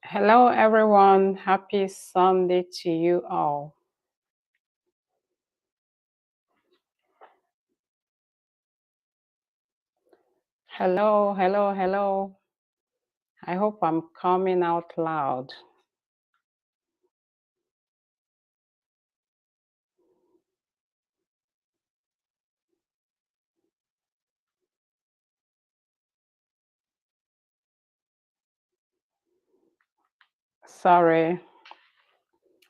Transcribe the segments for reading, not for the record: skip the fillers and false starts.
Hello, everyone. Happy Sunday to you all. Hello, hello, hello. I hope I'm coming out loud. Sorry.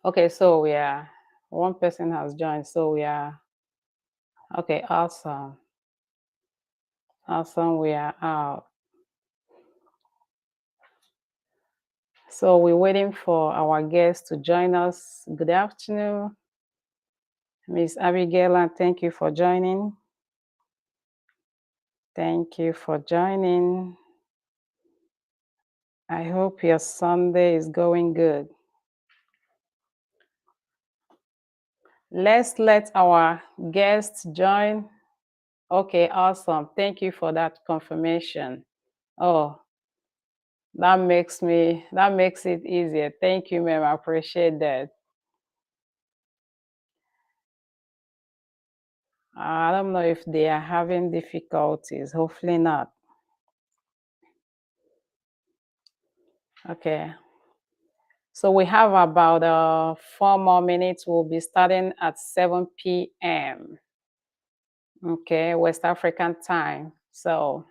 Okay, so we are one person has joined. So we are okay, awesome. Awesome, we are out. So we're waiting for our guests to join us. Good afternoon, Miss Abigail, and thank you for joining. Thank you for joining. I hope your Sunday is going good. Let's let our guests join. Okay, awesome. Thank you for that confirmation. Oh, that makes it easier. Thank you, ma'am. I appreciate that. I don't know if they are having difficulties. Hopefully not. Okay. So we have about 4 more minutes. We'll be starting at 7 p.m. Okay, West African time. So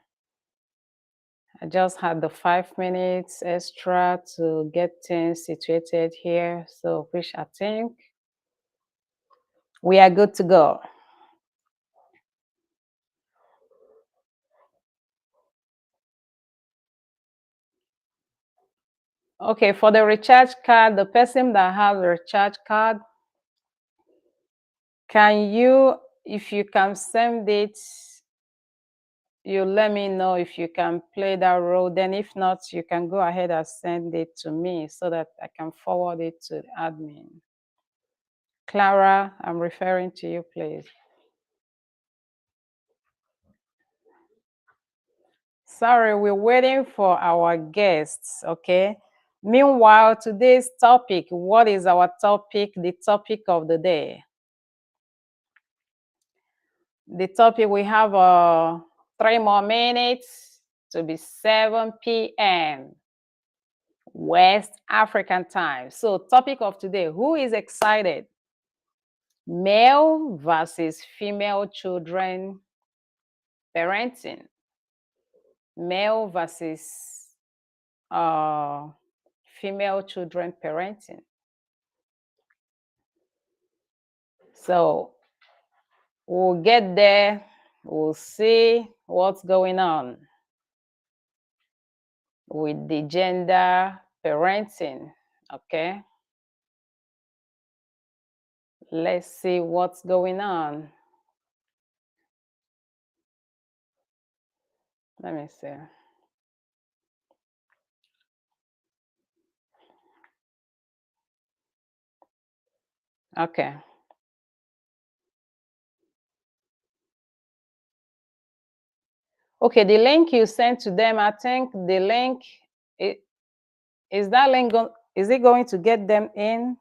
I just had the 5 minutes extra to get things situated here. So which I think we are good to go. Okay, for the recharge card, the person that has a recharge card, if you can send it, you let me know if you can play that role. Then if not, you can go ahead and send it to me so that I can forward it to the admin. Clara, I'm referring to you, please. Sorry, we're waiting for our guests, okay? Meanwhile, today's topic, what is our topic? The topic of the day. The topic, we have 3 more minutes to be 7 p.m. West African time. So topic of today, who is excited? Male versus female children parenting. Male versus female children parenting. So we'll get there. We'll see what's going on with the gender parenting. Okay. Let's see what's going on. Let me see. Okay. Okay, the link you sent to them, I think the link, is that link, is it going to get them in?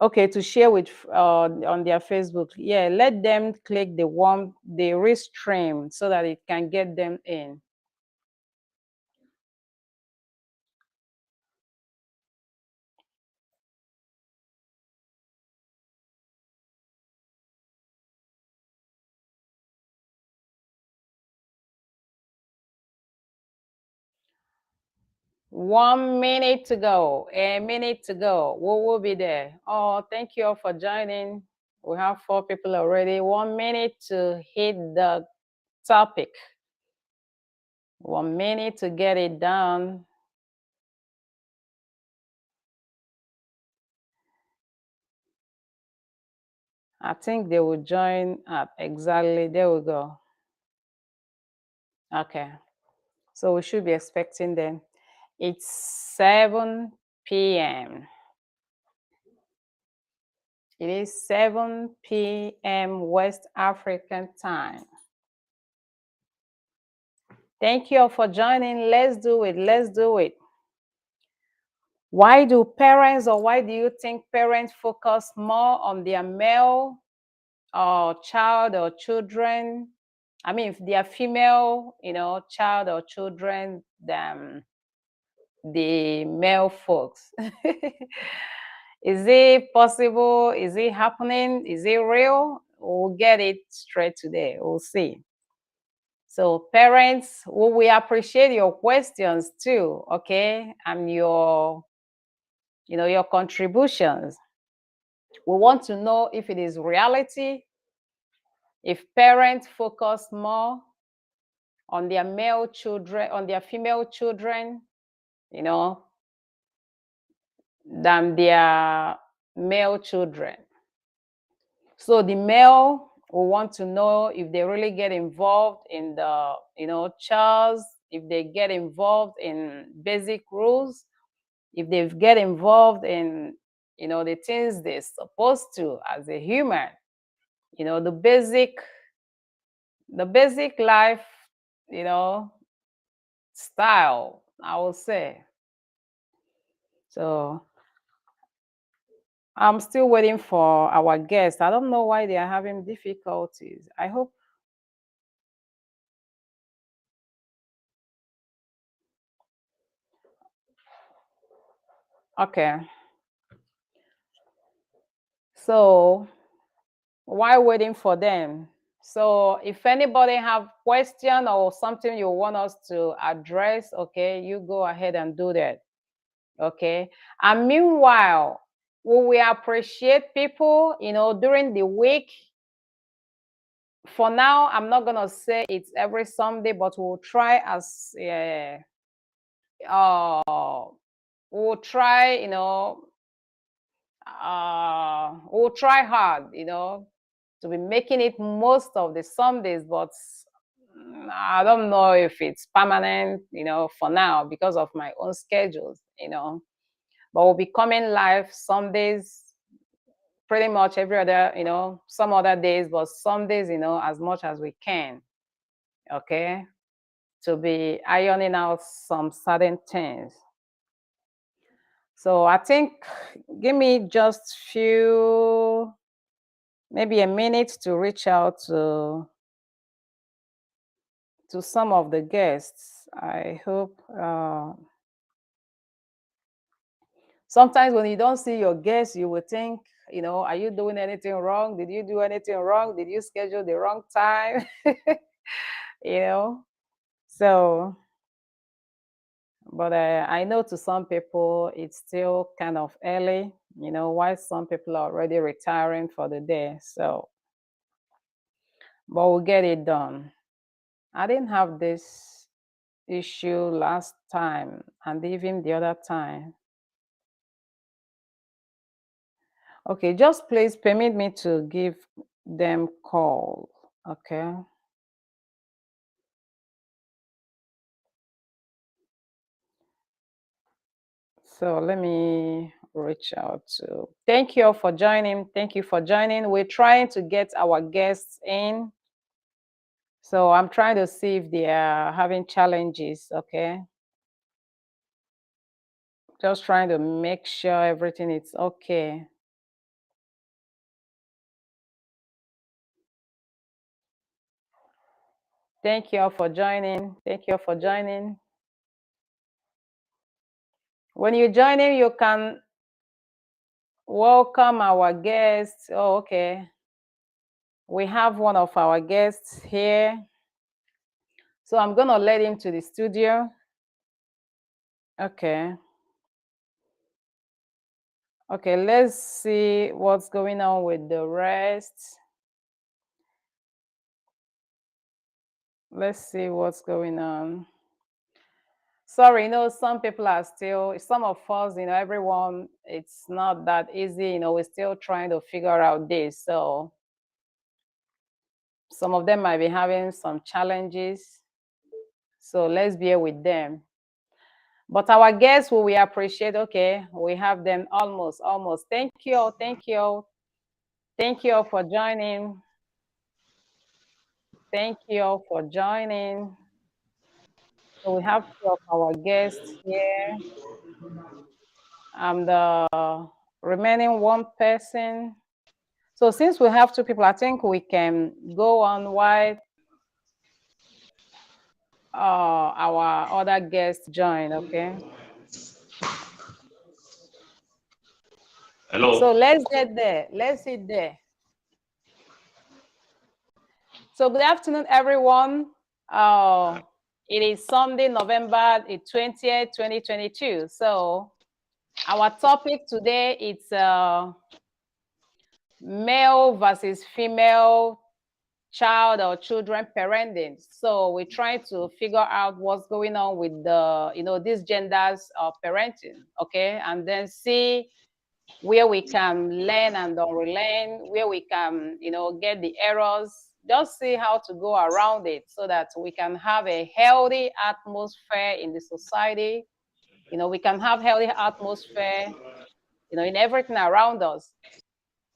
Okay, to share with on their Facebook. Yeah, let them click the restream so that it can get them in. One minute to go, a minute to go. We will be there. Oh, thank you all for joining. We have 4 people already. 1 minute to hit the topic. 1 minute to get it done. I think they will join at exactly, there we go. Okay, so we should be expecting them. It's 7 p.m. It is 7 p.m. West African time. Thank you all for joining. Let's do it. Let's do it. Why do parents, or why do you think parents focus more on their male or child or children? I mean, if they are female, child or children than the male folks. Is it possible? Is it happening? Is it real? We'll get it straight today. We'll see. So parents, we appreciate your questions too, okay? And your contributions. We want to know if it is reality, if parents focus more on their male children, on their female children, you know, than their male children. So the male will want to know if they really get involved in the, chores, if they get involved in basic rules, if they get involved in, the things they're supposed to as a human, the basic life, you know, style, I will say. So I'm still waiting for our guests. I don't know why they are having difficulties. I hope. Okay. So while waiting for them, so if anybody have question or something you want us to address, okay, you go ahead and do that. Okay. And meanwhile, we appreciate people, during the week. For now, I'm not gonna say it's every Sunday, but we'll try as we'll try, we'll try hard, to be making it most of the Sundays, but I don't know if it's permanent, for now because of my own schedules, But we'll be coming live Sundays, pretty much every other, some other days, but Sundays, as much as we can. Okay. To be ironing out some certain things. So I think give me just few, maybe a minute to reach out to some of the guests. I hope sometimes when you don't see your guests, you will think, are you doing anything wrong? Did you do anything wrong? Did you schedule the wrong time? you know. So, but I know to some people it's still kind of early, while some people are already retiring for the day. So, but we'll get it done. I didn't have this issue last time and even the other time. Okay, just please permit me to give them call. Okay. So let me reach out to. Thank you all for joining. Thank you for joining. We're trying to get our guests in. So I'm trying to see if they are having challenges. Okay. Just trying to make sure everything is okay. Thank you all for joining. Thank you all for joining. When you join in, you can welcome our guests. Oh, okay. We have one of our guests here. So I'm going to let him to the studio. Okay. Okay, let's see what's going on with the rest. Let's see what's going on. Sorry, some people are still, some of us, everyone, it's not that easy, we're still trying to figure out this. So some of them might be having some challenges. So let's bear with them. But our guests who we appreciate, okay, we have them almost. Thank you all, thank you all. Thank you all for joining. Thank you all for joining. So we have two of our guests here. I'm the remaining one person. So since we have two people, I think we can go on while our other guests join, okay? Hello. So let's get there. Let's sit there. So good afternoon, everyone. It is Sunday, November the 20th, 2022. So our topic today is male versus female child or children parenting. So we're trying to figure out what's going on with these genders of parenting, okay? And then see where we can learn and unlearn, where we can, get the errors, just see how to go around it so that we can have a healthy atmosphere in the society. We can have healthy atmosphere, in everything around us.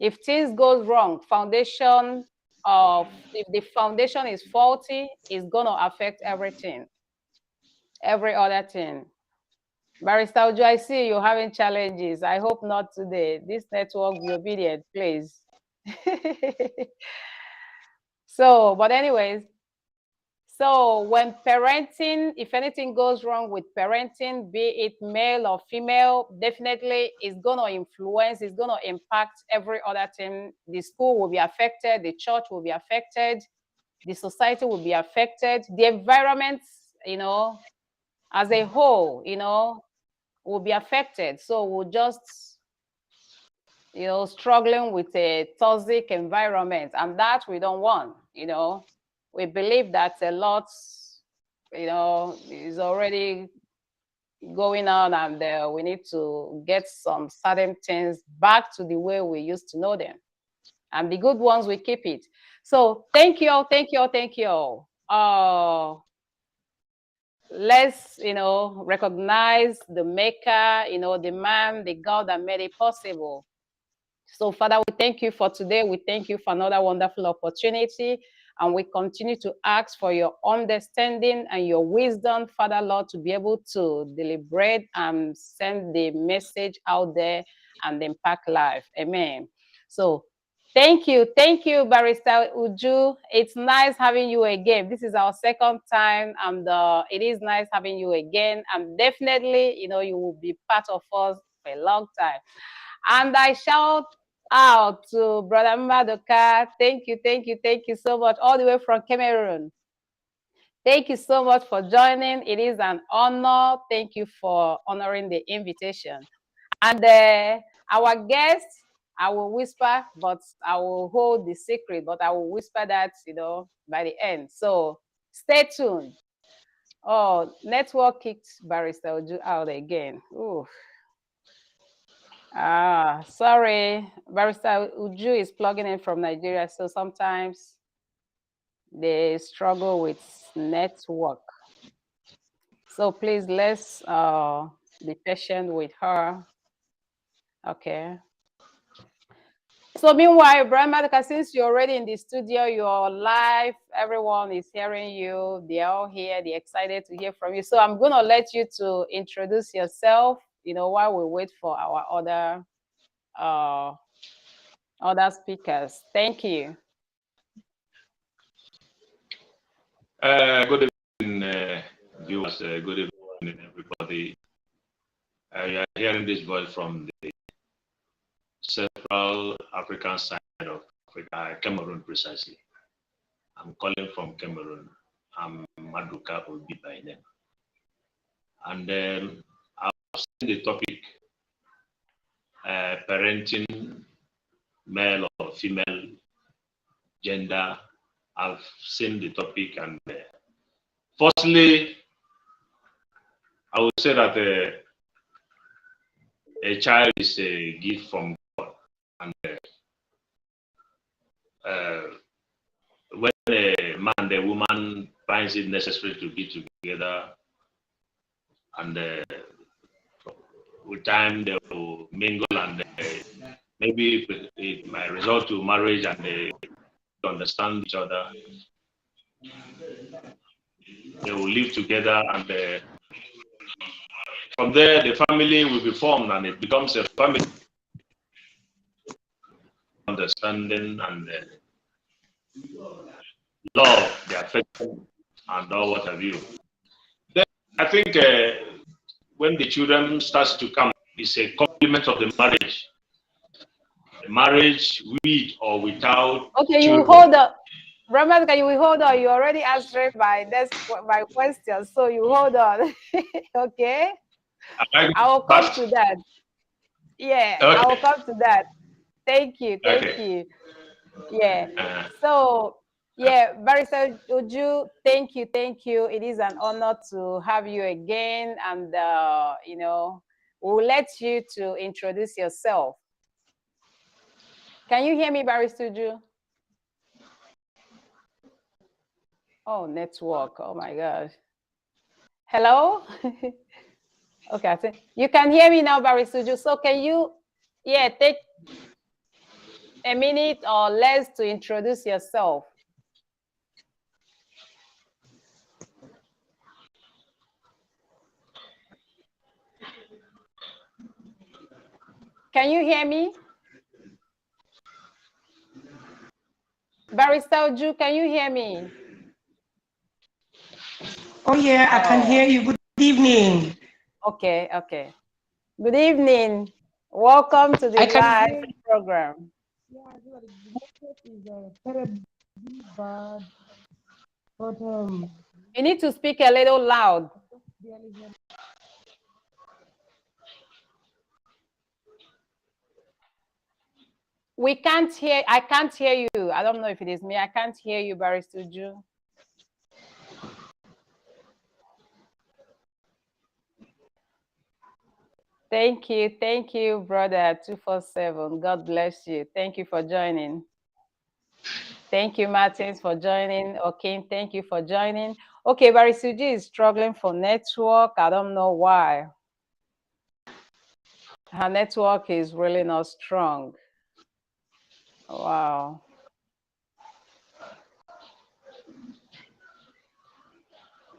If things goes wrong, if the foundation is faulty, it's gonna affect everything, every other thing. Barrister Ojo, I see you having challenges. I hope not today. This network be obedient, please. But anyways, so when parenting, if anything goes wrong with parenting, be it male or female, definitely it's going to influence, it's going to impact every other thing. The school will be affected, the church will be affected, the society will be affected, the environment, as a whole, will be affected. So we'll just, struggling with a toxic environment, and that we don't want, We believe that a lot, is already going on, and we need to get some certain things back to the way we used to know them. And the good ones, we keep it. So thank you all, thank you all, thank you all. Let's, recognize the maker, the man, the God that made it possible. So Father, we thank you for today. We thank you for another wonderful opportunity. And we continue to ask for your understanding and your wisdom, Father Lord, to be able to deliberate and send the message out there and impact life. Amen. So thank you, Barrister Uju. It's nice having you again. This is our second time, and it is nice having you again. And definitely, you will be part of us for a long time. And I shout out to Brother Madoka. Thank you so much, all the way from Cameroon. Thank you so much for joining. It is an honor. Thank you for honoring the invitation. And our guest, I will whisper, but I will hold the secret, but I will whisper that, by the end. So stay tuned. Oh, network kicked Barrister Oju out again. Ooh. Sorry, Barrister Uju is plugging in from Nigeria, so sometimes they struggle with network. So please, let's be patient with her. Okay. So meanwhile, Brian Madoka, since you're already in the studio, you're live, everyone is hearing you, they're all here, they're excited to hear from you. So I'm gonna let you to introduce yourself, while we wait for our other speakers. Thank you. Good evening, viewers. Good evening, everybody. You are hearing this voice from the Central African side of Africa, Cameroon precisely. I'm calling from Cameroon. I'm Maduka Obi by name. And I've seen the topic, parenting, male or female, gender. I've seen the topic, and firstly, I would say that a child is a gift from God, and when a man and a woman finds it necessary to be together, and with time they will mingle, and maybe it might result to marriage, and they understand each other. they will live together, and from there the family will be formed, and it becomes a family. Understanding and love, the affection, and all what have you. Then I think when the children starts to come, it's a complement of the marriage. The marriage with or without Okay, children. you hold on. Ramatka, you will hold on. You already answered my question, so you hold on. Okay, I will come to that. Yeah, okay. I will come to that. Thank you, thank you. Yeah. So yeah, Barrister Uju, thank you. It is an honor to have you again, and you know, we'll let you to introduce yourself. Can you hear me, Barrister Uju? Oh, network. Oh my gosh. Hello? Okay, I think you can hear me now, Barrister Uju. So can you, take a minute or less to introduce yourself? Can you hear me? Barrister Uju, can you hear me? Oh yeah, I can hear you. Good evening. Okay. Good evening. Welcome to the live program. Yeah, the network is terribly bad, but you need to speak a little loud. We can't hear. I can't hear you. I don't know if it is me. I can't hear you, Barrister Uju. Thank you, brother 247. God bless you. Thank you for joining. Thank you, Martins, for joining. Okay, thank you for joining. Okay, Barrister Uju is struggling for network. I don't know why. Her network is really not strong. Wow.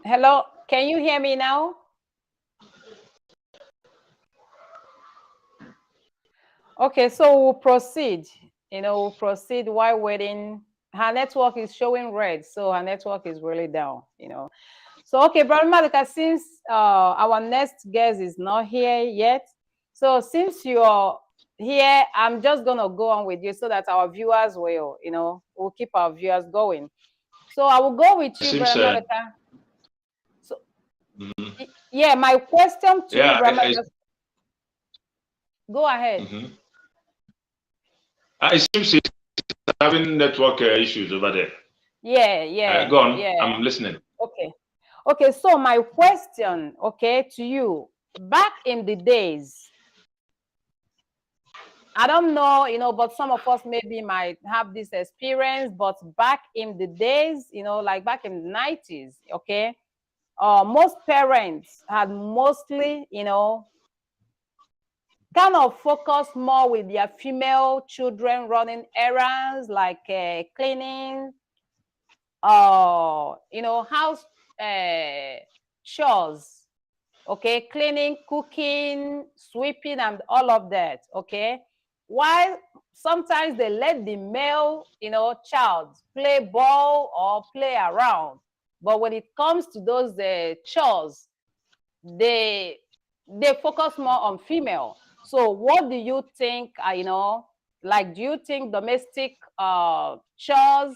Hello, can you hear me now? Okay, so we'll proceed. We'll proceed while waiting. Her network is showing red, so her network is really down, So, okay, Brother Malika, since our next guest is not here yet, so since you're here, I'm just going to go on with you so that our viewers will, we'll keep our viewers going. So I will go with you, Brother Malika. So, yeah, my question to you, Brother Malika. Go ahead. It seems it's having network issues over there. Yeah. Go on. Yeah. I'm listening. Okay. So my question, to you, back in the days, I don't know, but some of us maybe might have this experience, but back in the days, like back in the 90s, most parents had mostly, kind of focus more with their female children running errands like cleaning, house chores, cleaning, cooking, sweeping, and all of that, while sometimes they let the male, child play ball or play around, but when it comes to those chores, they focus more on female. So what do you think, like, do you think domestic chores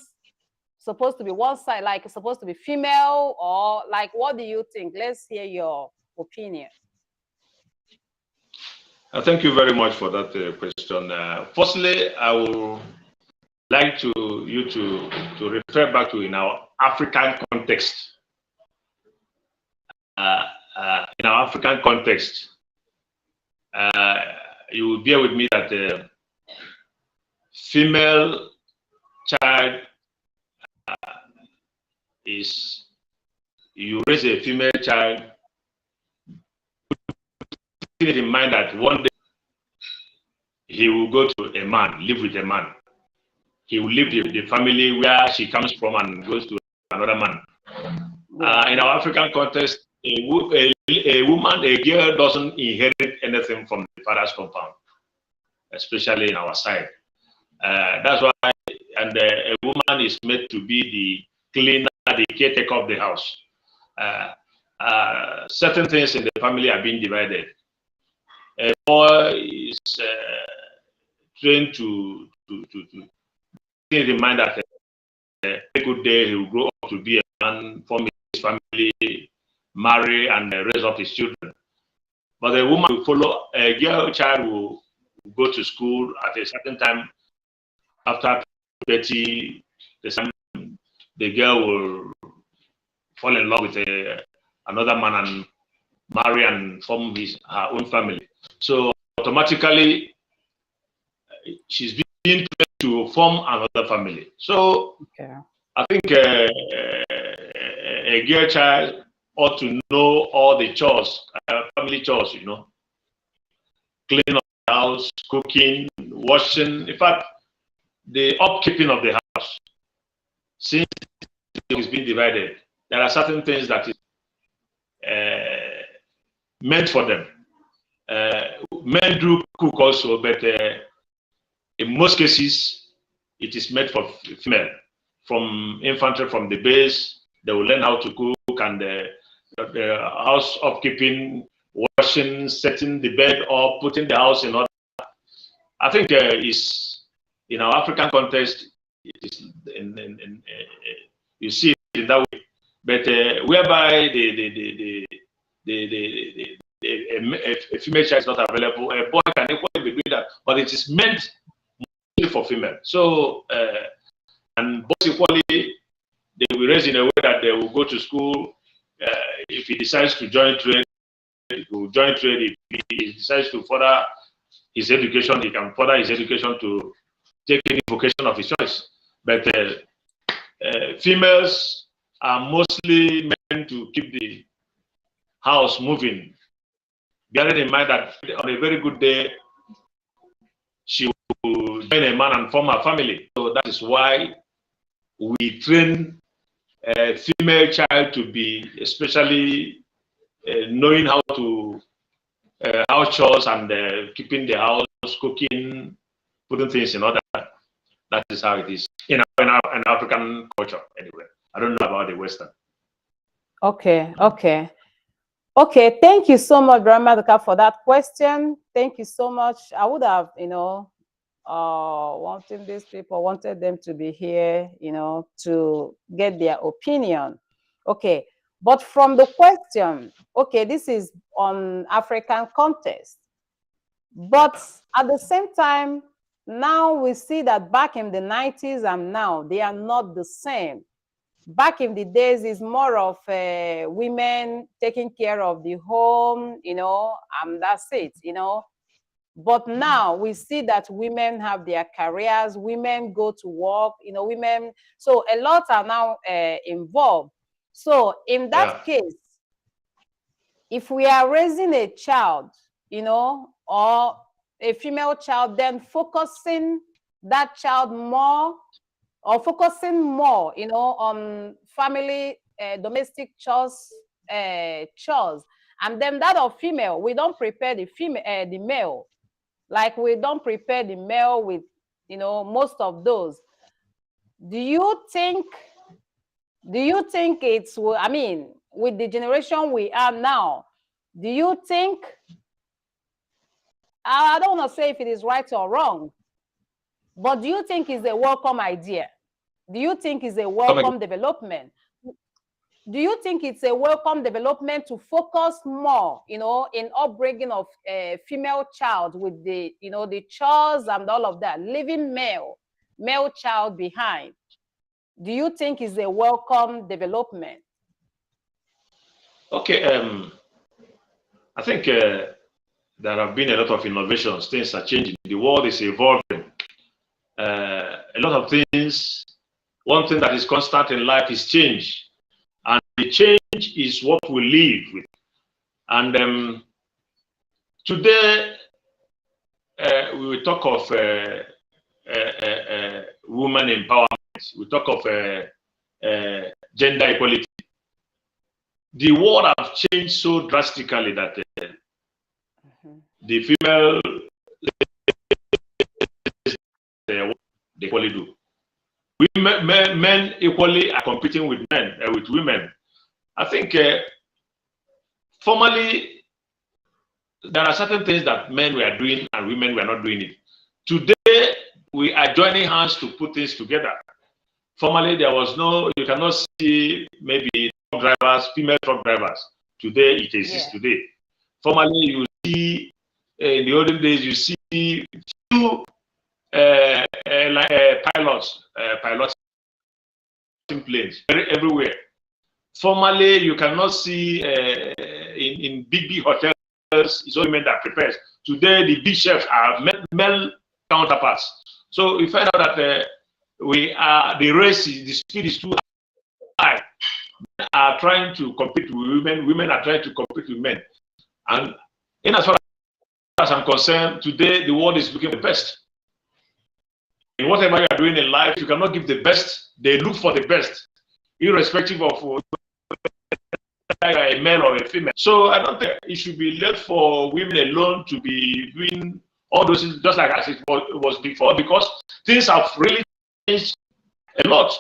supposed to be one side, like it's supposed to be female, or like, what do you think? Let's hear your opinion. Thank you very much for that question. Firstly, I would like you to refer back to in our African context. In our African context, you will bear with me that female child is, you raise a female child, keep in mind that one day he will go to a man, live with a man. He will leave the family where she comes from and goes to another man. In our African context, a woman, a girl doesn't inherit anything from the father's compound, especially in our side. That's why, and a woman is made to be the cleaner, the caretaker of the house. Certain things in the family are being divided. A boy is trained to in mind that a good day he will grow up to be a man, form his family, marry, and raise up his children. But a woman will follow, a girl child will go to school at a certain time. After 30, the girl will fall in love with another man and marry and form her own family. So automatically, she's being trained to form another family. So I think a girl child ought to know all the chores, family chores, you know, cleaning of the house, cooking, washing. In fact, the upkeeping of the house. Since it's been divided, there are certain things that is meant for them. Men do cook also, but in most cases, it is meant for female. From infantry, from the base, they will learn how to cook, and the house upkeeping, washing, setting the bed up, putting the house in order. I think is in our African context, it is you see it in that way. But whereby a female child is not available, a boy can equally be that, but it is meant for female. So and both equally, they will raise in a way that they will go to school. If he decides to join trade, he will join trade. If he decides to further his education, he can further his education to take any vocation of his choice. But females are mostly meant to keep the house moving, bearing in mind that on a very good day, she will join a man and form a family. So that is why we train a female child to be especially knowing how to house chores and keeping the house, cooking, putting things in order. That is how it is in African culture, anyway. I don't know about the Western. Okay. Thank you so much, Grandma, for that question. Thank you so much. I would have, wanted them to be here, to get their opinion. Okay. But from the question, okay, this is on African context. But at the same time, now we see that back in the 90s and now, they are not the same. Back in the days, it's more of women taking care of the home, and that's it, But now we see that women have their careers, women go to work, women. So a lot are now involved. So in that case, if we are raising a child, or a female child, then focusing that child more, or focusing more, on family, domestic chores, and then that of female, we don't prepare the male, like we don't prepare the male with, most of those. Do you think it's, I mean, with the generation we are now, do you think, I don't want to say if it is right or wrong, but do you think it's a welcome idea? Do you think it's a welcome development? Do you think it's a welcome development to focus more, in upbringing of a female child with the, the chores and all of that, leaving male child behind? Do you think it's a welcome development? Okay, I think there have been a lot of innovations. Things are changing. The world is evolving. A lot of things. One thing that is constant in life is change, and the change is what we live with. And today we will talk of women empowerment. We talk of gender equality. the world have changed so drastically that the female they equally do. Men equally are competing with men, with women. I think formerly there are certain things that men were doing and women were not doing it. Today we are joining hands to put things together. Formerly there was no, you cannot see maybe truck drivers, female truck drivers. Today it exists today. Formerly you see, in the olden days you see few pilots piloting planes everywhere. Formerly you cannot see in big hotels, it's only men that prepares. Today the big chefs are male counterparts. So we find out that we are, the race, the speed is too high. Men are trying to compete with women, women are trying to compete with men. And in as far as I'm concerned, today the world is looking for the best. In whatever you are doing in life, you cannot give the best, they look for the best, irrespective of whether a male or a female. So I don't think it should be left for women alone to be doing all those things, just like as it was before, because things have really changed a lot.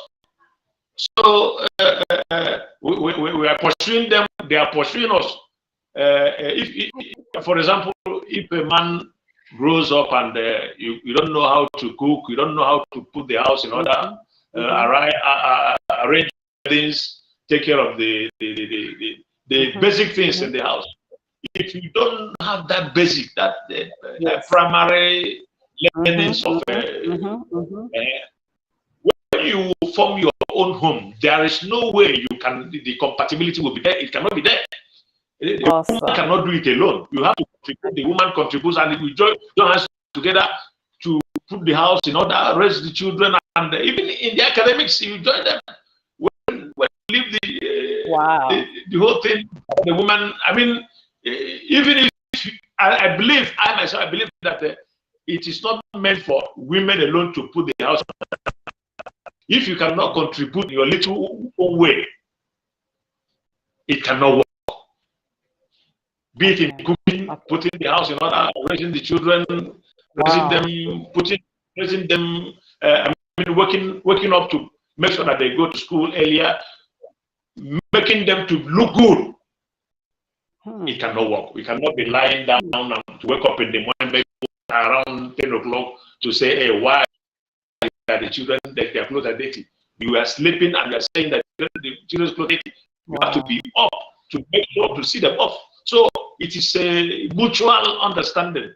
So we are pursuing them, they are pursuing us. For example, if a man grows up and you don't know how to cook, you don't know how to put the house in order, arrange things, take care of the basic things in the house. If you don't have that basic, that primary learnings of when you form your own home, there is no way you can, the compatibility will be there. It cannot be there. The woman cannot do it alone. You have to contribute. The woman contributes, and if we join hands together to put the house in order, raise the children, and even in the academics, you join them. When you leave the whole thing, the woman. I mean, even if I believe, I myself, I believe that it is not meant for women alone to put the house. If you cannot contribute your little own way, it cannot work. Be it in cooking, putting the house in order, raising the children, raising them, raising them, waking up to make sure that they go to school earlier, making them to look good. It cannot work. We cannot be lying down and to wake up in the morning around 10 o'clock to say, hey, why are the children, their clothes are dirty? You are sleeping and you are saying that the children's clothes are dirty. You have to be up to make sure to see them off. So it is a mutual understanding,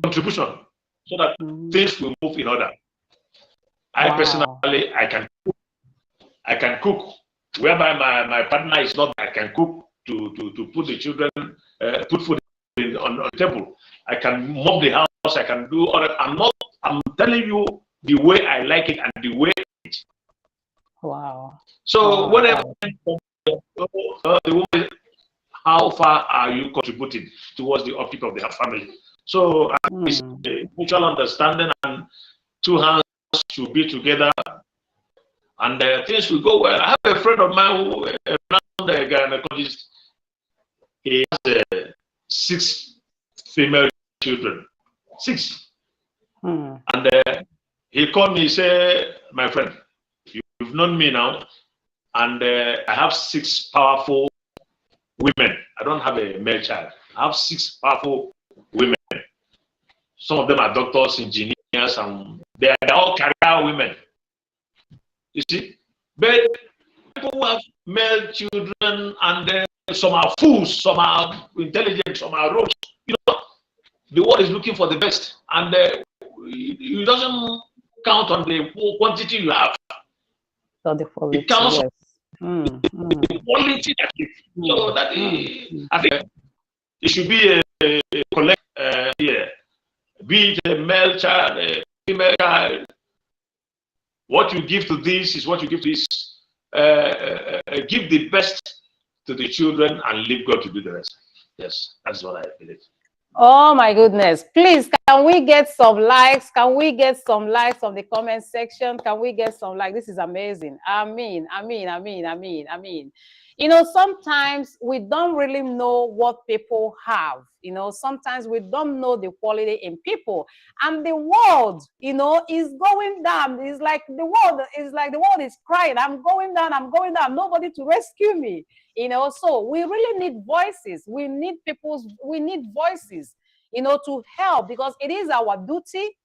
contribution, so that things will move in order. I personally, I can cook, whereby my partner is not. I can cook to put the children, put food on the table. I can mop the house. I can do all that. I'm telling you the way I like it and the way. So whatever the woman. How far are you contributing towards the upkeep of the family? So it's a mutual understanding, and two hands should be together, and things will go well. I have a friend of mine who is a gynecologist. He has 6 female children, 6. And he called me. He said, "My friend, you've known me now, and I have 6 powerful women. I don't have a male child. I have 6 powerful women. Some of them are doctors, engineers, and they're all career women. You see, but people who have male children, and some are fools, some are intelligent, some are rogues. You know, the world is looking for the best, and it doesn't count on the quantity you have. It counts on the quality that you. So that I think it should be a collect here. Be it a male child, a female child. What you give to this is what you give to this. Give the best to the children and leave God to do the rest. Yes, that's what I believe. Oh my goodness! Please, can Can we get some likes? Can we get some likes on the comment section? Can we get some like? This is amazing. I mean. You know, sometimes we don't really know what people have. You know, sometimes we don't know the quality in people. And the world, you know, is going down. It's like the world is crying. I'm going down. Nobody to rescue me. You know, so we really need voices. We need voices, you know, to help, because it is our duty,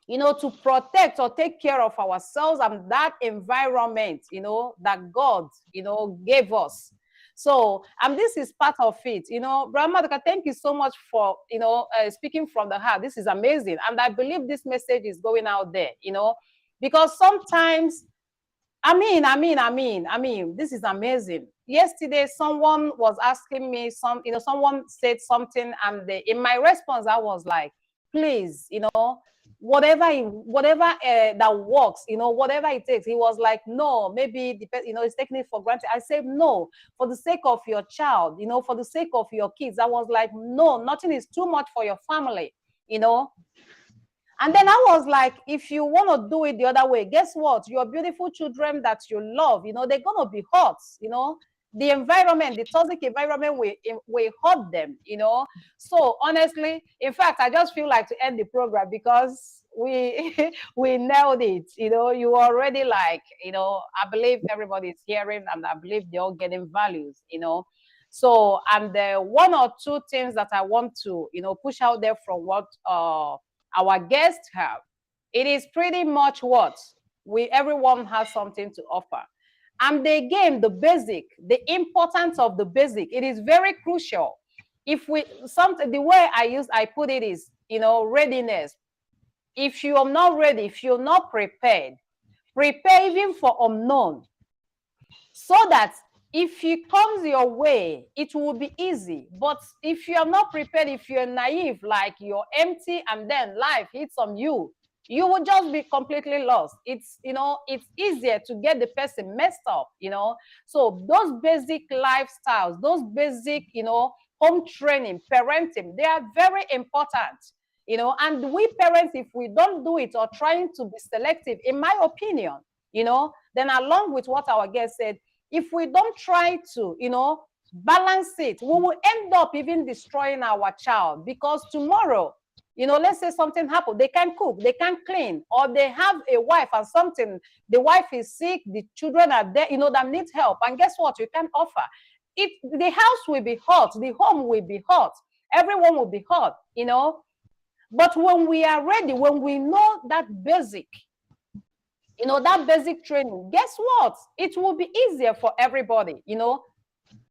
you know, to protect or take care of ourselves and that environment, you know, that God, you know, gave us. So, and this is part of it, you know. Brother Maduka, thank you so much for, you know, speaking from the heart. This is amazing. And I believe this message is going out there, you know, because sometimes, I mean, this is amazing. Yesterday, someone was asking me someone said something, and in my response, I was like, please, you know, whatever that works, you know, whatever it takes. He was like, no, maybe you know, it's taking it for granted. I said, no, for the sake of your child, you know, for the sake of your kids. I was like, no, nothing is too much for your family, you know. And then I was like, if you want to do it the other way, guess what? Your beautiful children that you love, you know, they're going to be hurt, you know. The environment, the toxic environment will hurt them, you know. So honestly, in fact, I just feel like to end the program, because we we nailed it. You know, you already like, you know, I believe everybody's hearing, and I believe they're all getting values, you know. So, and the one or two things that I want to, you know, push out there from what our guests have, it is pretty much what everyone has something to offer. And again, the basic, the importance of the basic, it is very crucial. If the way I put it is, you know, readiness. If you are not ready, if you're not prepared, prepare even for unknown, so that if it comes your way, it will be easy. But if you are not prepared, if you're naive, like you're empty, and then life hits on you, you will just be completely lost. It's, you know, it's easier to get the person messed up, you know. So those basic lifestyles, those basic, you know, home training, parenting, they are very important, you know. And we parents, if we don't do it or trying to be selective, in my opinion, you know, then along with what our guest said, if we don't try to, you know, balance it, we will end up even destroying our child. Because tomorrow, you know, let's say something happened, they can cook, they can clean, or they have a wife and something, the wife is sick, the children are there, you know, that need help. And guess what? You can offer it. The house will be hot, the home will be hot, everyone will be hot, you know. But when we are ready, when we know that basic, you know, that basic training, guess what? It will be easier for everybody, you know.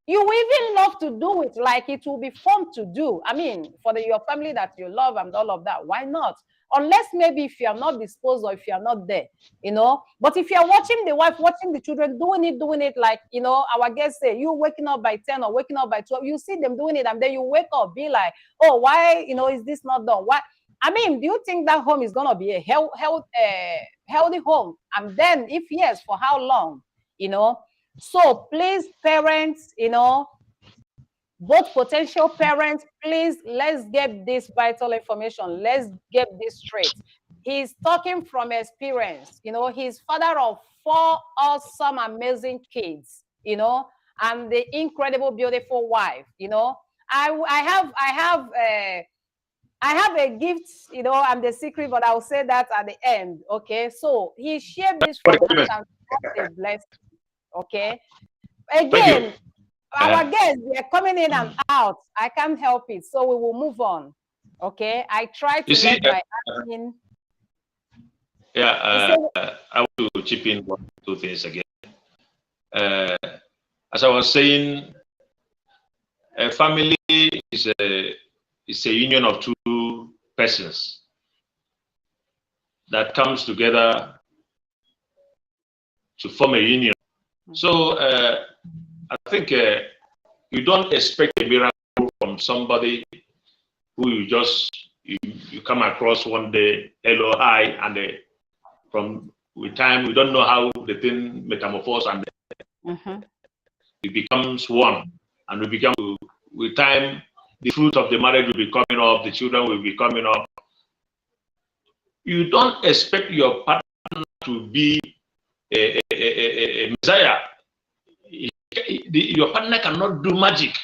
You will even love to do it, like it will be fun to do. I mean, for your family that you love and all of that, why not? Unless maybe if you are not disposed or if you are not there, you know. But if you're watching the wife, watching the children, doing it like, you know, our guests say, you waking up by 10 or waking up by 12, you see them doing it, and then you wake up, be like, oh, why, you know, is this not done? Why? I mean, do you think that home is going to be a healthy home? And then if yes, for how long, you know? So please, parents, you know, both potential parents, please, let's get this vital information. Let's get this straight. He's talking from experience, you know. He's father of 4 awesome, amazing kids, you know, and the incredible, beautiful wife, you know. I have a gift, you know, I'm the secret, but I'll say that at the end, okay? So he shared this from us, and that's a blessing, okay? Again, our guests, they're coming in and out. I can't help it, so we will move on, okay? I try to let my admin. Yeah, I want to chip in 1 or 2 things again. As I was saying, a family is a union of 2 persons that comes together to form a union. So I think you don't expect a miracle from somebody who you come across one day, hello, hi, and with time, we don't know how the thing metamorphoses, and it becomes one, and with time, the fruit of the marriage will be coming up, the children will be coming up, you don't expect your partner to be a messiah. Your partner cannot do magic.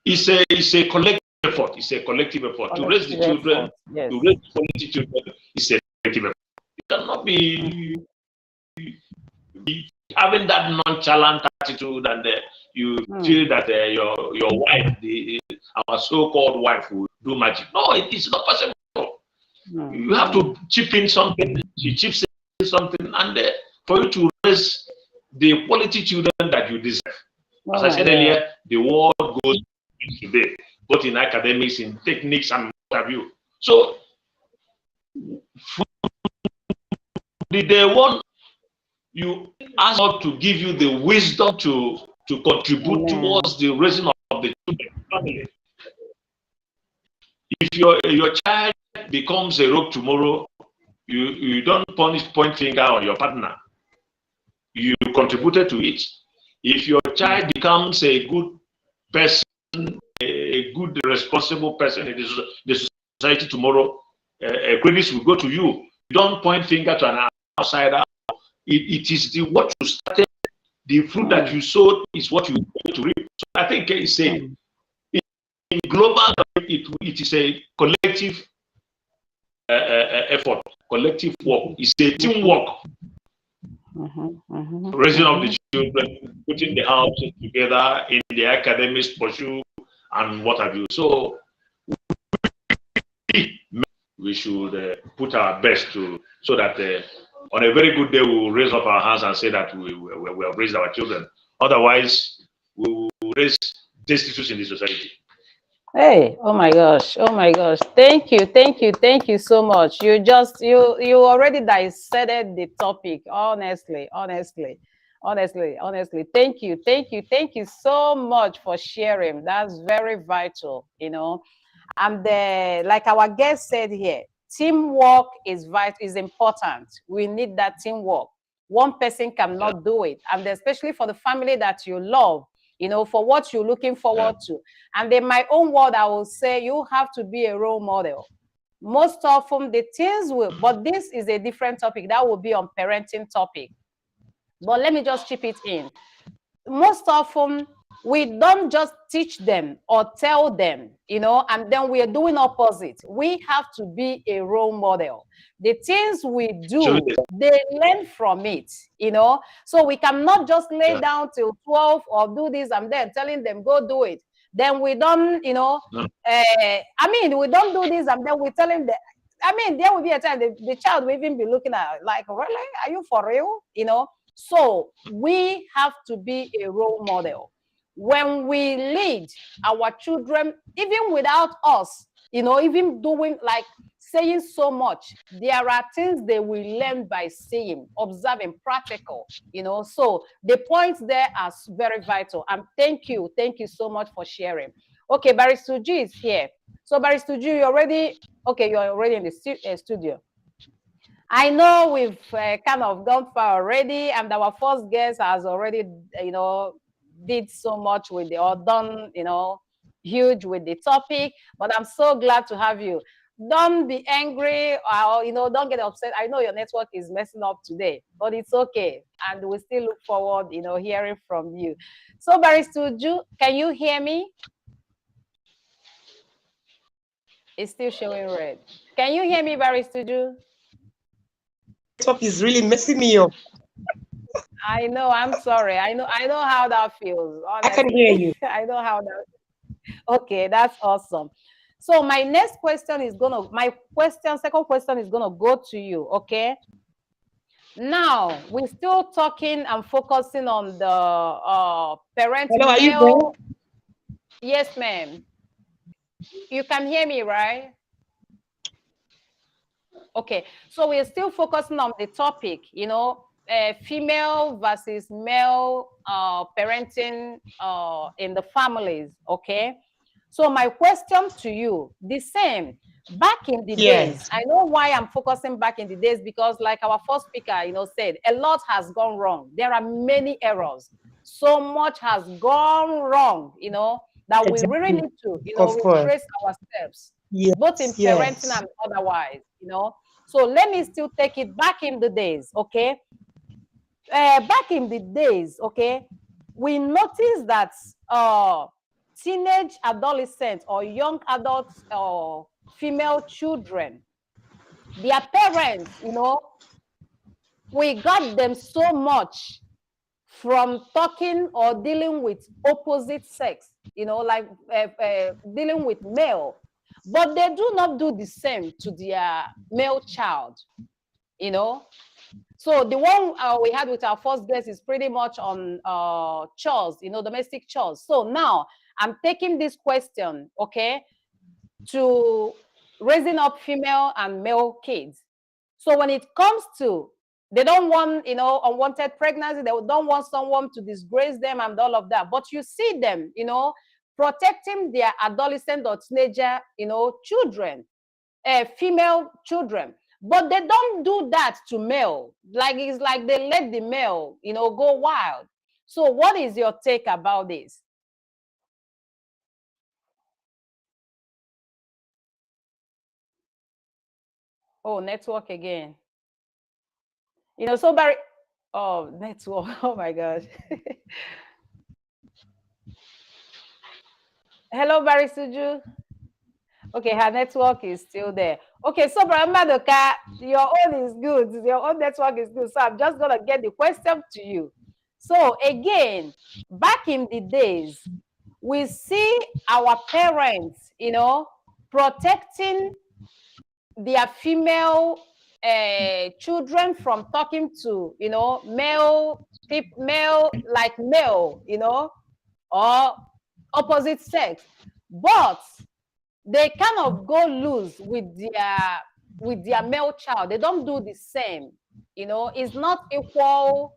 It's a collective effort. It's a collective effort to raise the children. Yes. To raise quality children is a collective effort. You cannot be having that nonchalant attitude, and you feel that your wife, our so-called wife, will do magic. No, it's not possible. You have to chip in something. She chips in something, and for you to raise the quality children that you deserve. As I said earlier, the world goes today, both in academics, in techniques, and what have you. So, they want you ask God to give you the wisdom to contribute towards the raising of the children family. If your child becomes a rogue tomorrow, you don't point finger on your partner. You contributed to it. If your child becomes a good person, a good responsible person in the society tomorrow, credits will go to you. You don't point finger to an outsider. It is what you started. The fruit that you sowed is what you going to reap. So I think it's in global, it is a collective effort, collective work. It's a teamwork. Raising up the children, putting the houses together in the academics pursuit and what have you. So we should put our best so that on a very good day we will raise up our hands and say that we have raised our children. Otherwise, we will raise destitutes in the society. Hey, oh my gosh, thank you so much. You already dissected the topic. Honestly, thank you so much for sharing. That's very vital, and like our guest said here, teamwork is important. We need that teamwork. One person cannot do it, and especially for the family that you love, for what you're looking forward to. And in my own word, I will say you have to be a role model. Most often the things will, but this is a different topic. That will be on parenting topic. But let me just chip it in. Most often, we don't just teach them or tell them, and then we are doing opposite. We have to be a role model. The things we do, they learn from it, So we cannot just lay down till 12 or do this and then telling them, go do it. Then we don't, we don't do this and then we're telling them, there will be a time the child will even be looking at like, really? Are you for real? So we have to be a role model. When we lead our children, even without us, even doing like saying so much, there are things they will learn by seeing, observing, practical, So the points there are very vital. And thank you so much for sharing. Okay, Barrister G is here. So Barrister G, you're already in the studio. I know we've kind of gone far already, and our first guest has already, did so much with done, huge with the topic, but I'm so glad to have you. Don't be angry or, don't get upset. I know your network is messing up today, but it's okay. And we still look forward, hearing from you. So Barrister Ju, can you hear me? It's still showing red. Can you hear me, Barrister Ju? Network is really messing me up. I know, I'm sorry. I know how that feels. Honestly. I can hear you. I know how that. Okay, that's awesome. So my second question is gonna go to you, okay? Now we're still talking and focusing on the parent. Hello, are you there? Yes, ma'am. You can hear me, right? Okay, so we're still focusing on the topic, female versus male parenting in the families, okay? So my question to you, the same, back in the days, I know why I'm focusing back in the days, because like our first speaker, said, a lot has gone wrong. There are many errors. So much has gone wrong, that we really need to, retrace our steps. Yes, both in parenting and otherwise, you know. So let me still take it back in the days, okay? Back in the days, okay, we noticed that teenage adolescents or young adults or female children, their parents, you know, we got them so much from talking or dealing with opposite sex, you know, like dealing with male, but they do not do the same to their male child, you know. So the one we had with our first guest is pretty much on chores, you know, domestic chores. So now I'm taking this question, okay, to raising up female and male kids. So when it comes to, they don't want, you know, unwanted pregnancy, they don't want someone to disgrace them and all of that. But you see them, you know, protecting their adolescent or teenager, you know, children, female children. But they don't do that to male. Like it's like they let the male, you know, go wild. So what is your take about this? Oh, network again. You know, so Barry, oh, network. Oh my gosh. Hello, Barry Suju. Okay, her network is still there. Okay, so Brother Madoka, your own is good. Your own network is good. So I'm just gonna get the question to you. So again, back in the days, we see our parents, you know, protecting their female children from talking to, you know, male, like male, you know, or opposite sex. But they kind of go loose with their male child. They don't do the same, you know. It's not equal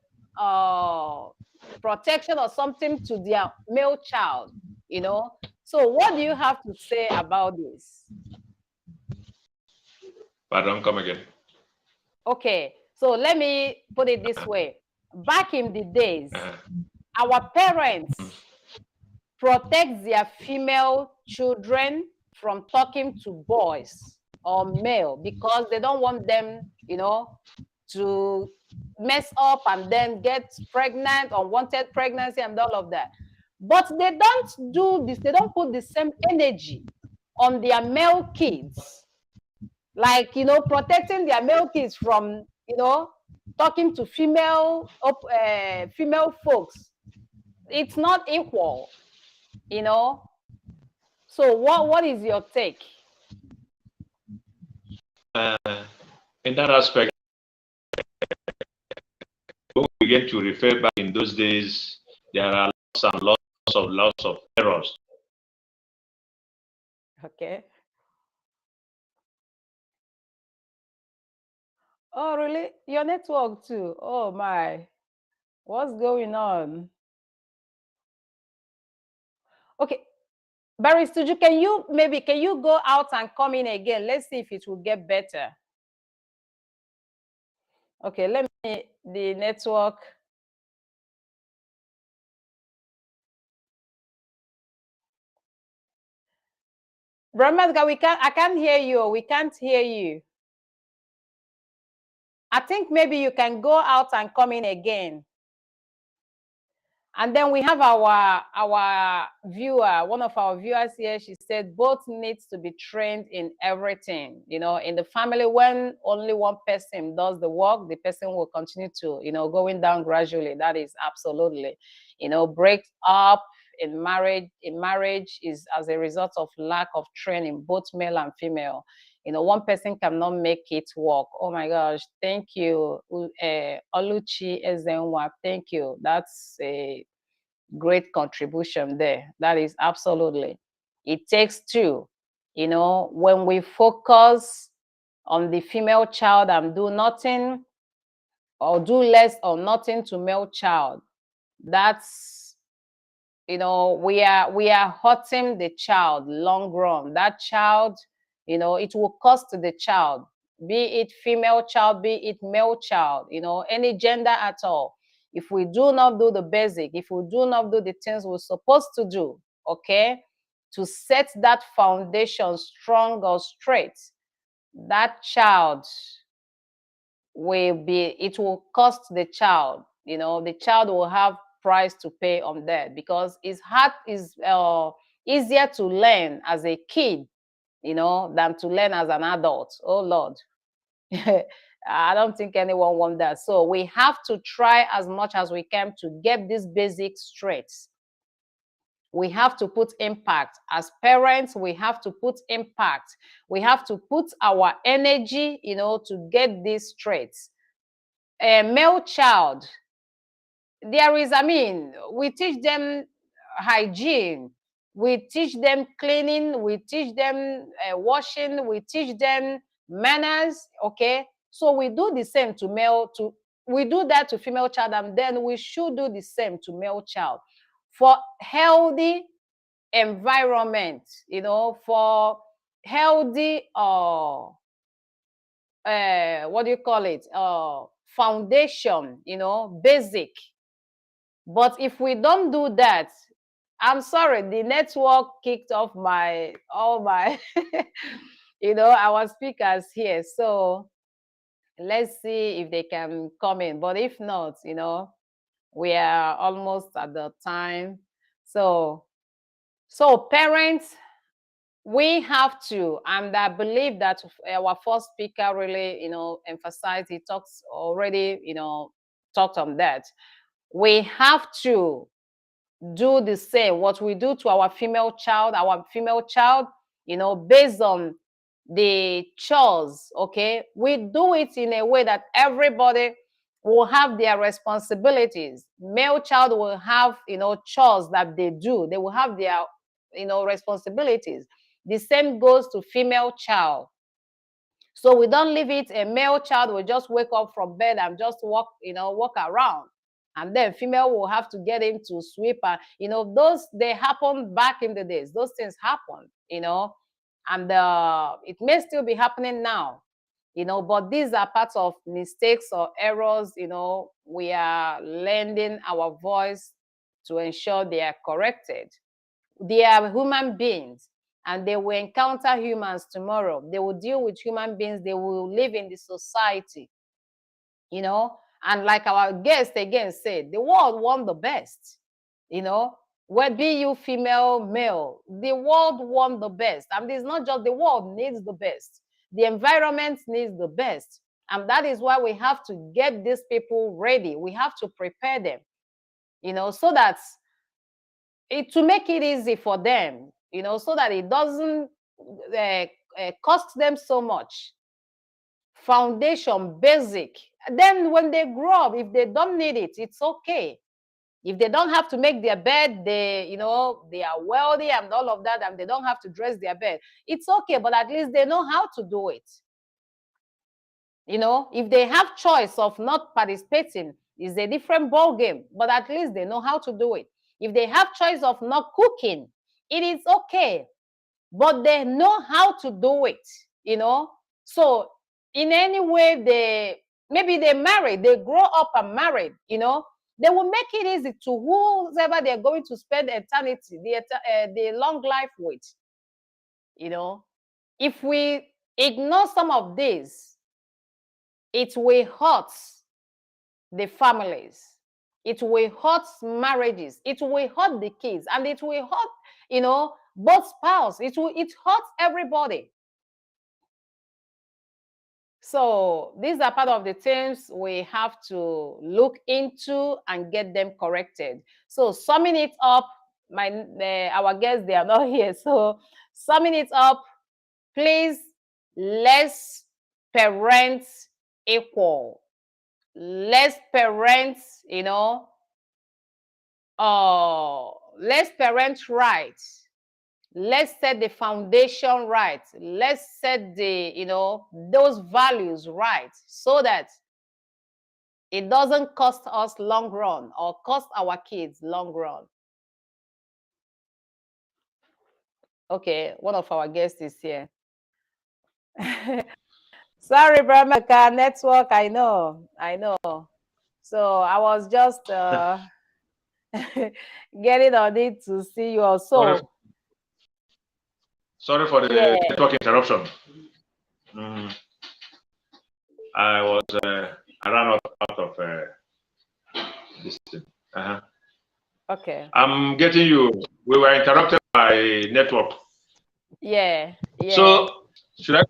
protection or something to their male child, you know. So what do you have to say about this? Pardon, come again. Okay, so let me put it this way. Back in the days, our parents protect their female children from talking to boys or male because they don't want them, you know, to mess up and then get pregnant, unwanted pregnancy and all of that. But they don't do this, they don't put the same energy on their male kids. Like, you know, protecting their male kids from, you know, talking to female folks. It's not equal, you know. So what is your take? In that aspect, when we begin to refer back in those days, there are lots and lots of errors. Okay. Oh, really? Your network too? Oh my. What's going on? Okay. Barry Stuju, can you go out and come in again? Let's see if it will get better. Okay, let me the network. Brahmadga, I can't hear you. We can't hear you. I think maybe you can go out and come in again. And then we have our viewer, one of our viewers here. She said both needs to be trained in everything. You know, in the family, when only one person does the work, the person will continue to, you know, going down gradually. That is absolutely, you know, break up in marriage. In marriage is as a result of lack of training, both male and female. You know, one person cannot make it work. Oh my gosh, thank you, Oluchi Ezenwa. Thank you. That's a great contribution there. That is absolutely. It takes two. You know, when we focus on the female child and do nothing or do less or nothing to male child, that's, you know, we are hurting the child long run. That child, you know, it will cost the child, be it female child, be it male child, you know, any gender at all. If we do not do the basic, if we do not do the things we're supposed to do, okay, to set that foundation strong or straight, that child will be, it will cost the child, the child will have price to pay on that, because it's hard, is easier to learn as a kid, than to learn as an adult. Oh Lord. I don't think anyone wants that. So we have to try as much as we can to get these basics straight. We have to put impact. As parents, we have to put impact. We have to put our energy, to get this straight. A male child, we teach them hygiene, we teach them cleaning, we teach them washing, we teach them manners, okay? So we do the same to we do that to female child, and then we should do the same to male child for healthy environment, for healthy what do you call it, foundation, basic. But if we don't do that, I'm sorry, the network kicked off all my our speakers here. So let's see if they can come in, but if not, we are almost at the time. So parents, we have to, and I believe that our first speaker really, emphasized, he talks already, talked on that. We have to do the same, what we do to our female child, based on the chores, okay? We do it in a way that everybody will have their responsibilities. Male child will have, chores that they do. They will have their, responsibilities. The same goes to female child. So we don't leave it, a male child will just wake up from bed and just walk around. And then female will have to get him to sweep. And, they happened back in the days. Those things happen, and it may still be happening now, but these are parts of mistakes or errors, we are lending our voice to ensure they are corrected. They are human beings, and they will encounter humans tomorrow. They will deal with human beings. They will live in the society, and like our guest again said, the world wants the best, whether be you female, male, the world wants the best. And it's not just the world needs the best. The environment needs the best. And that is why we have to get these people ready. We have to prepare them, so that to make it easy for them, so that it doesn't cost them so much. Foundation, basic. Then when they grow up, if they don't need it, it's okay. If they don't have to make their bed, they are wealthy and all of that, and they don't have to dress their bed, it's okay, but at least they know how to do it. If they have choice of not participating, it's a different ball game, but at least they know how to do it. If they have choice of not cooking, it is okay, but they know how to do it, So in any way, maybe they married, they grow up and married, they will make it easy to whoever they're going to spend eternity, the long life with, If we ignore some of this, it will hurt the families. It will hurt marriages. It will hurt the kids, and it will hurt, both spouses. It hurts everybody. So these are part of the things we have to look into and get them corrected. So summing it up, our guests, they are not here. So summing it up, please, let's parent equal. Let's parent, let's parent right. Let's set the foundation right. Let's set those values right, so that it doesn't cost us long run or cost our kids long run. Okay, one of our guests is here. Sorry, Brahma network. I know. So I was just getting on it to see you also. Sorry for the Yeah. network interruption. I was I ran out of this thing. Okay. I'm getting you. We were interrupted by network. Yeah. Yeah. So should I?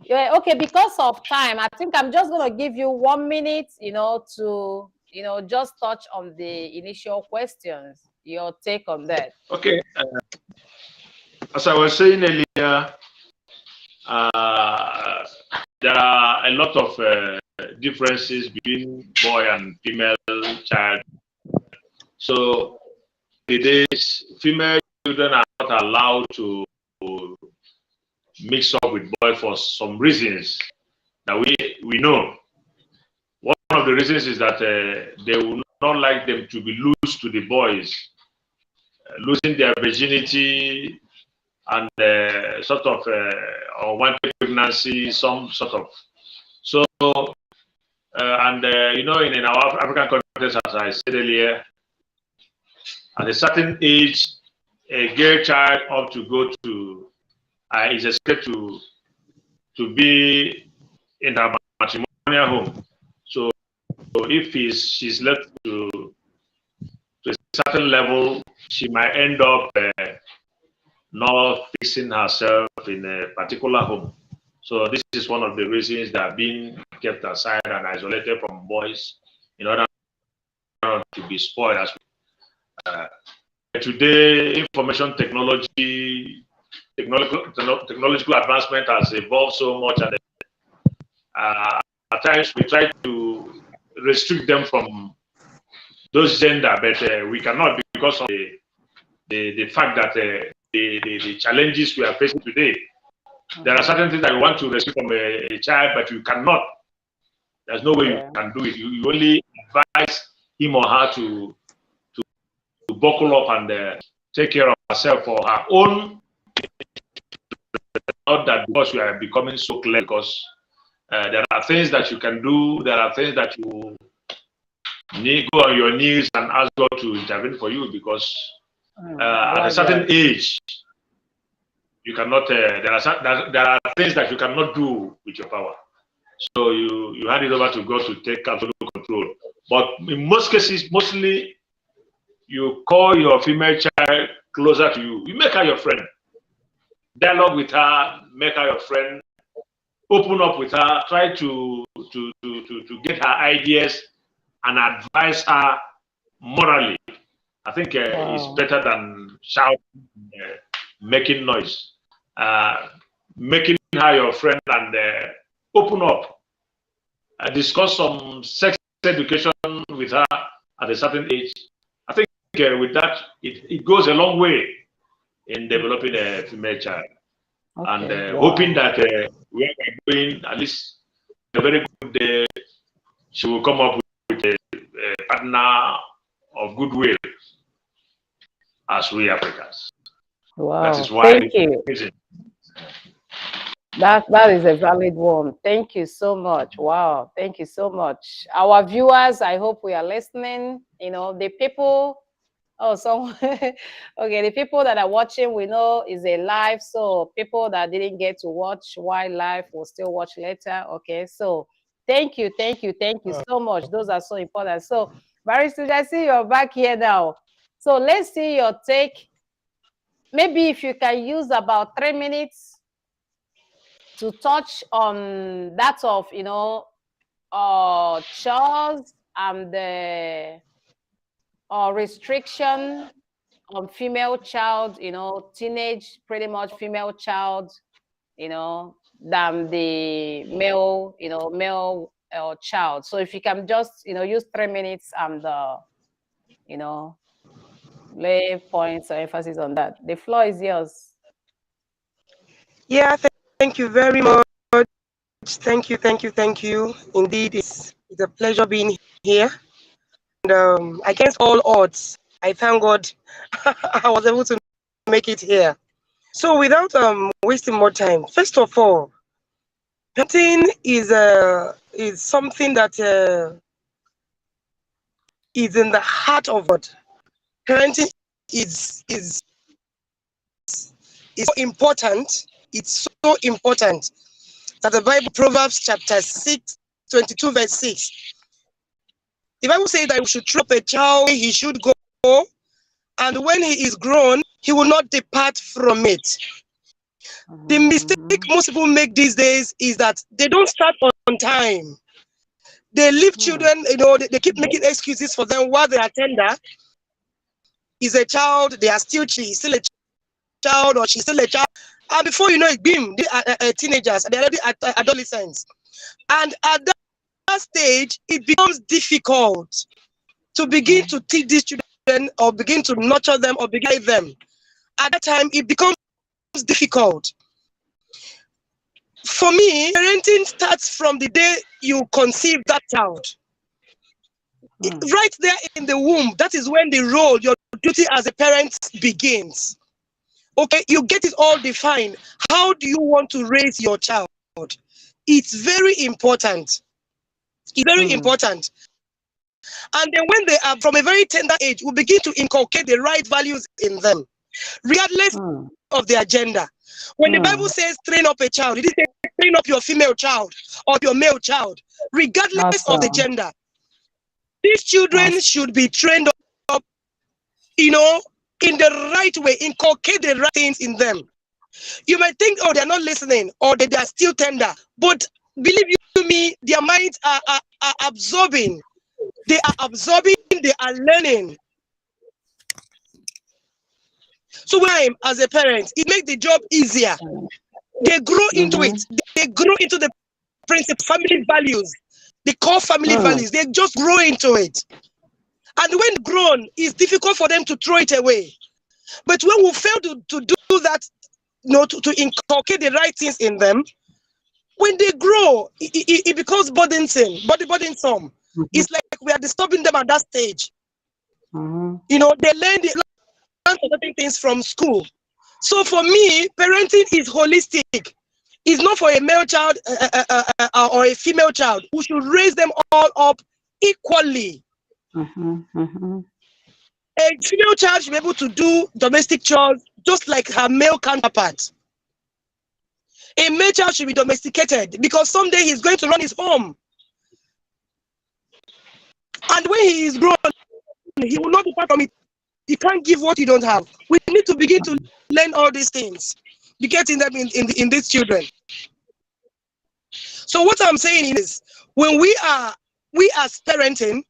Yeah, okay, because of time, I think I'm just going to give you 1 minute, to, just touch on the initial questions, your take on that. Okay. As I was saying earlier, there are a lot of differences between boy and female child. So the days, female children are not allowed to mix up with boys for some reasons that we know. One of the reasons is that they will not like them to be loose to the boys, losing their virginity and sort of unwanted pregnancy, some sort of. So, in our African countries, as I said earlier, at a certain age, a girl child ought to go to is expected to be in her matrimonial home. So if she's left to a certain level, she might end up not fixing herself in a particular home. So this is one of the reasons that being kept aside and isolated from boys in order not to be spoiled as well. Today, information technological advancement has evolved so much, and at times we try to restrict them from those gender, but we cannot because of the fact that the challenges we are facing today. There are certain things that you want to restrict from a child, but you cannot. There's no way you can do it. You only advise him or her to buckle up and take care of herself for her own. Not that because you are becoming so clear, because there are things that you can do. There are things that you need go on your knees and ask God to intervene for you, because at a certain age, you cannot. There are things that you cannot do with your power. So you hand it over to God to take absolute control. But in most cases, mostly you call your female child closer to you. You make her your friend. Dialogue with her, make her your friend. Open up with her. Try to get her ideas and advise her morally. I think it's better than shouting, making noise. Making her your friend and open up. Discuss some sex education with her at a certain age. I think with that, it goes a long way in developing a female child. Okay, and hoping that where we're going, at least a very good day, she will come up with a partner of goodwill as we Africans. Wow. That is why. Thank you. That is a valid one. Thank you so much. Wow. Thank you so much. Our viewers, I hope we are listening. The people, okay, the people that are watching, we know is a live. So people that didn't get to watch while live will still watch later. Okay. So thank you so much. Those are so important. So Barrister, I see you're back here now. So let's see your take. Maybe if you can use about 3 minutes to touch on that of, chores and the restriction on female child, teenage, pretty much female child, than the male, male child. So if you can just, use 3 minutes and, lay points or emphasis on that. The floor is yours. Yeah, thank you very much. Thank you. Indeed, it's a pleasure being here. And against all odds, I thank God I was able to make it here. So without wasting more time, first of all, parenting is something that is in the heart of God. Parenting is is so important. It's so important that the Bible, Proverbs chapter 6, 22 verse 6. The Bible says that we should train up a child, he should go, and when he is grown, he will not depart from it. The mistake most people make these days is that they don't start on time. They leave children, they keep making excuses for them while they are tender. Is a child, they are still a child, or she's still a child. And before you know it, boom, they are teenagers, they're already adolescents. And at that stage, it becomes difficult to begin to teach these children, or begin to nurture them, or begin them. At that time, it becomes difficult. For me, parenting starts from the day you conceive that child. Right there in the womb, that is when the role, your duty as a parent begins. Okay, you get it all defined. How do you want to raise your child? It's very important. It's very important. And then when they are from a very tender age, we begin to inculcate the right values in them, regardless of their gender. When the Bible says train up a child, it is train up your female child or your male child, regardless of the gender. These children should be trained up, in the right way, inculcate the right things in them. You might think, oh, they're not listening, or they are still tender, but believe you me, their minds are absorbing. They are absorbing, they are learning. So when as a parent, it makes the job easier. They grow into it. They grow into the principle, family values, the core family values. They just grow into it. And when grown, it's difficult for them to throw it away. But when we fail to do that, to inculcate the right things in them, when they grow, it becomes burdensome. It's like we are disturbing them at that stage. They learn certain things from school. So for me, parenting is holistic. It's not for a male child or a female child. We should raise them all up equally. A female child should be able to do domestic chores just like her male counterpart. A male child should be domesticated because someday he's going to run his home. And when he is grown, he will not depart from it. You can't give what you don't have. We need to begin to learn all these things, be getting them in these children. So what I'm saying is, when we as parenting,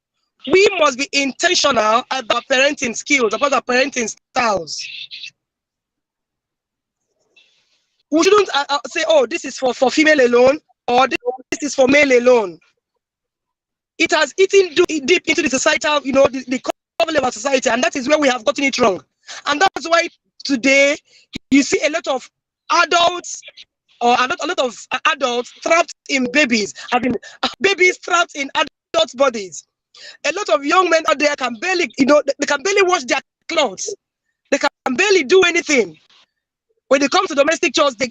we must be intentional about parenting skills, about our parenting styles. We shouldn't say, oh, this is for female alone, or this is for male alone. It has eaten deep into the societal, the core level of society, and that is where we have gotten it wrong. And that's why today you see a lot of adults, or a lot of adults trapped in babies. Babies trapped in adults' bodies. A lot of young men out there can barely, they can barely wash their clothes. They can barely do anything. When it comes to domestic chores, they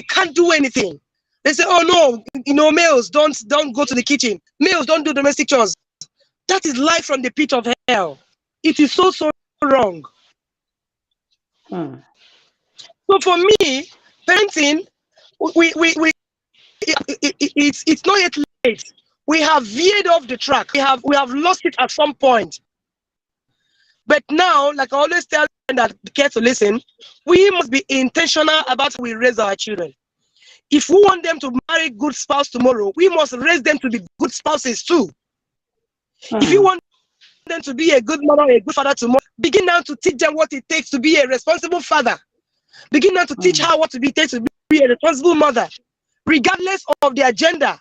can't do anything. They say, oh no, males don't go to the kitchen. Males don't do domestic chores. That is life from the pit of hell. It is so wrong. So for me, parenting, it's not yet late. We have veered off the track. We have lost it at some point. But now, like I always tell them that care to listen, we must be intentional about how we raise our children. If we want them to marry good spouse tomorrow, we must raise them to be good spouses too. If you want them to be a good mother or a good father tomorrow, begin now to teach them what it takes to be a responsible father. Begin now to teach her what it takes to be a responsible mother, regardless of their gender.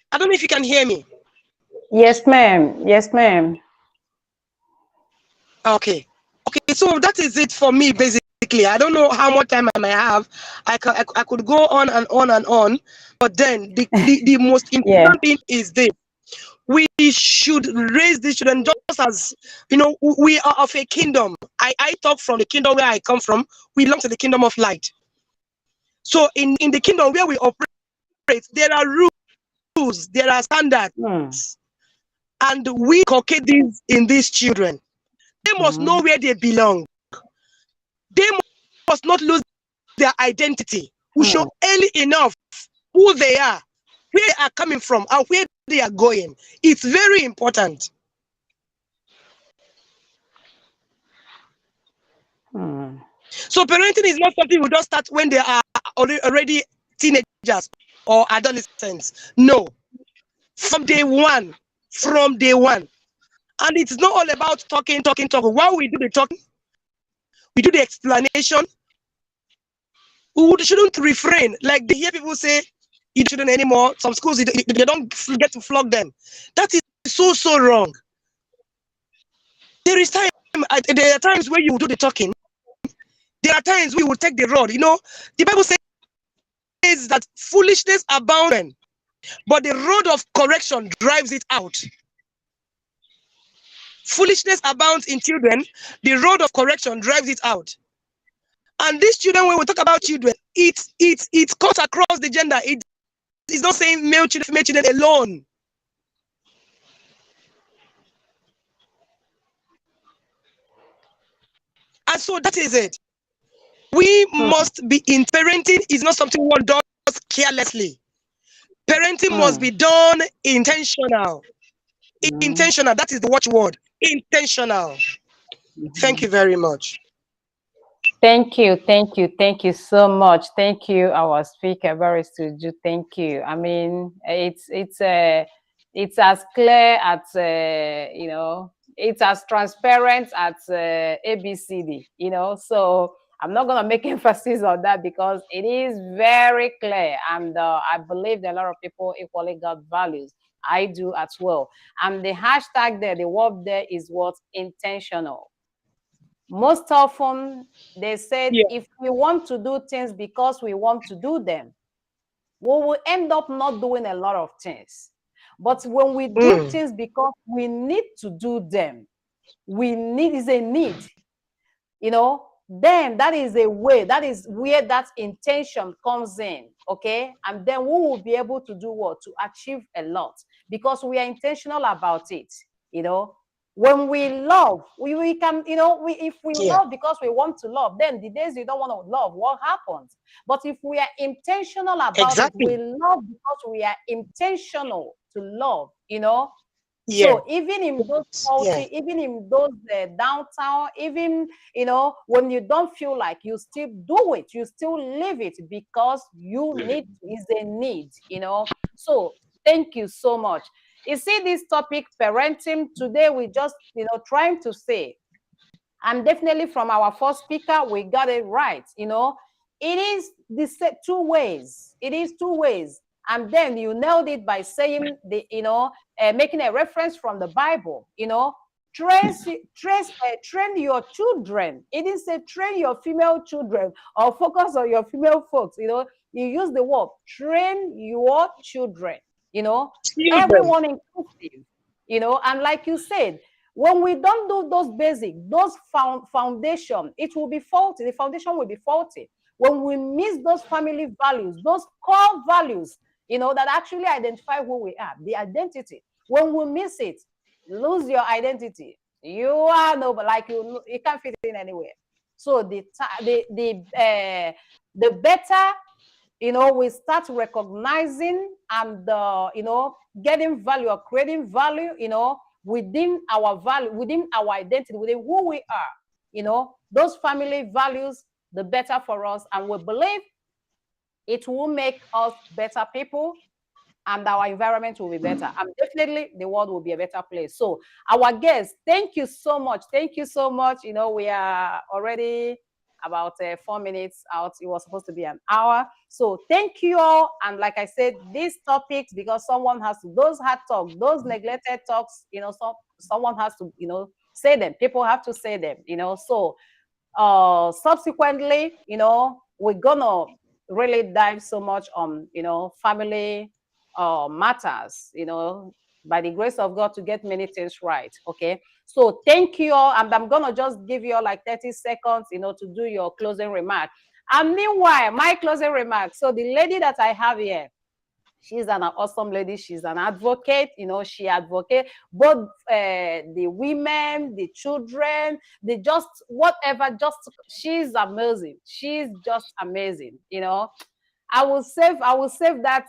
I don't know if you can hear me. Yes, ma'am. Yes, ma'am. Okay, so that is it for me, basically. I don't know how much time I might have. I could go on and on and on, but then the most important thing is this. We should raise these children just as, we are of a kingdom. I talk from the kingdom where I come from. We belong to the kingdom of light. So in the kingdom where we operate, there are rules, there are standards. and we inculcate this in these children. They must know where they belong. They must not lose their identity. We show early enough who they are, where they are coming from, and where they are going. It's very important. So parenting is not something we don't start when they are already teenagers or adolescents. No, from day one. And it's not all about talking. While we do the talking, we do the explanation. We shouldn't refrain. Like they hear people say, you shouldn't anymore. Some schools, they don't get to flog them. That is so wrong. There are times where you do the talking. There are times we will take the rod. You know, the Bible says that foolishness abounds, but the rod of correction drives it out. Foolishness abounds in children. The rod of correction drives it out. And these children, when we talk about children, it's cut across the gender. It's not saying male children, female children alone. And so that is it. We must be in parenting is not something one does carelessly. Parenting must be done intentional. Intentional, that is the watchword. Intentional. Thank you very much. Thank you so much. Thank you, our speaker, very Suju. Thank you. I mean, it's as clear as you know, it's as transparent as ABCD. You know, so I'm not going to make emphasis on that because it is very clear, and I believe that a lot of people equally got values. I do as well. And the hashtag there, the word there is what? Intentional. Most often they said, if we want to do things because we want to do them, we will end up not doing a lot of things. But when we do things because we need to do them, is a need, you know, then that is a way, that is where that intention comes in, okay? And then we will be able to do what? To achieve a lot because we are intentional about it, you know? When we love, we can, you know, if we love because we want to love, then the days you don't want to love, what happens? But if we are intentional about it, we love because we are intentional to love, you know? So even in those faulty, even in those downtown, even, you know, when you don't feel like, you still do it, you still live it because you need, is a need, you know? So thank you so much. You see this topic, parenting, today we just, you know, trying to say, and definitely from our first speaker, we got it right, you know, it is two ways. It is two ways. And then you nailed it by saying, you know, making a reference from the Bible, you know, train your children. It didn't say train your female children or focus on your female folks, you know, you use the word train your children. You know, everyone inclusive, you know, and like you said, when we don't do those basic, those foundation, it will be faulty. The foundation will be faulty. When we miss those family values, those core values, you know, that actually identify who we are, the identity. When we miss it, lose your identity. You are nobody, like you can't fit in anywhere. So the better, you know, we start recognizing and, you know, getting value or creating value, you know, within our value, within our identity, within who we are, you know, those family values, the better for us. And we believe it will make us better people and our environment will be better. And definitely the world will be a better place. So our guests, thank you so much. Thank you so much. You know, we are already about 4 minutes out. It was supposed to be an hour. So thank you all. And like I said, these topics, because someone has to, those hard talks, those neglected talks, you know, someone has to, you know, say them. People have to say them, you know. So subsequently, you know, we're gonna really dive so much on, you know, family matters, you know, by the grace of God to get many things right. Okay. So thank you all. And I'm going to just give you all like 30 seconds, you know, to do your closing remark. And meanwhile, my closing remark. So the lady that I have here, She's an awesome lady. She's an advocate. You know, she advocates both the women, the children, the just whatever. Just she's amazing. She's just amazing. You know, I will save that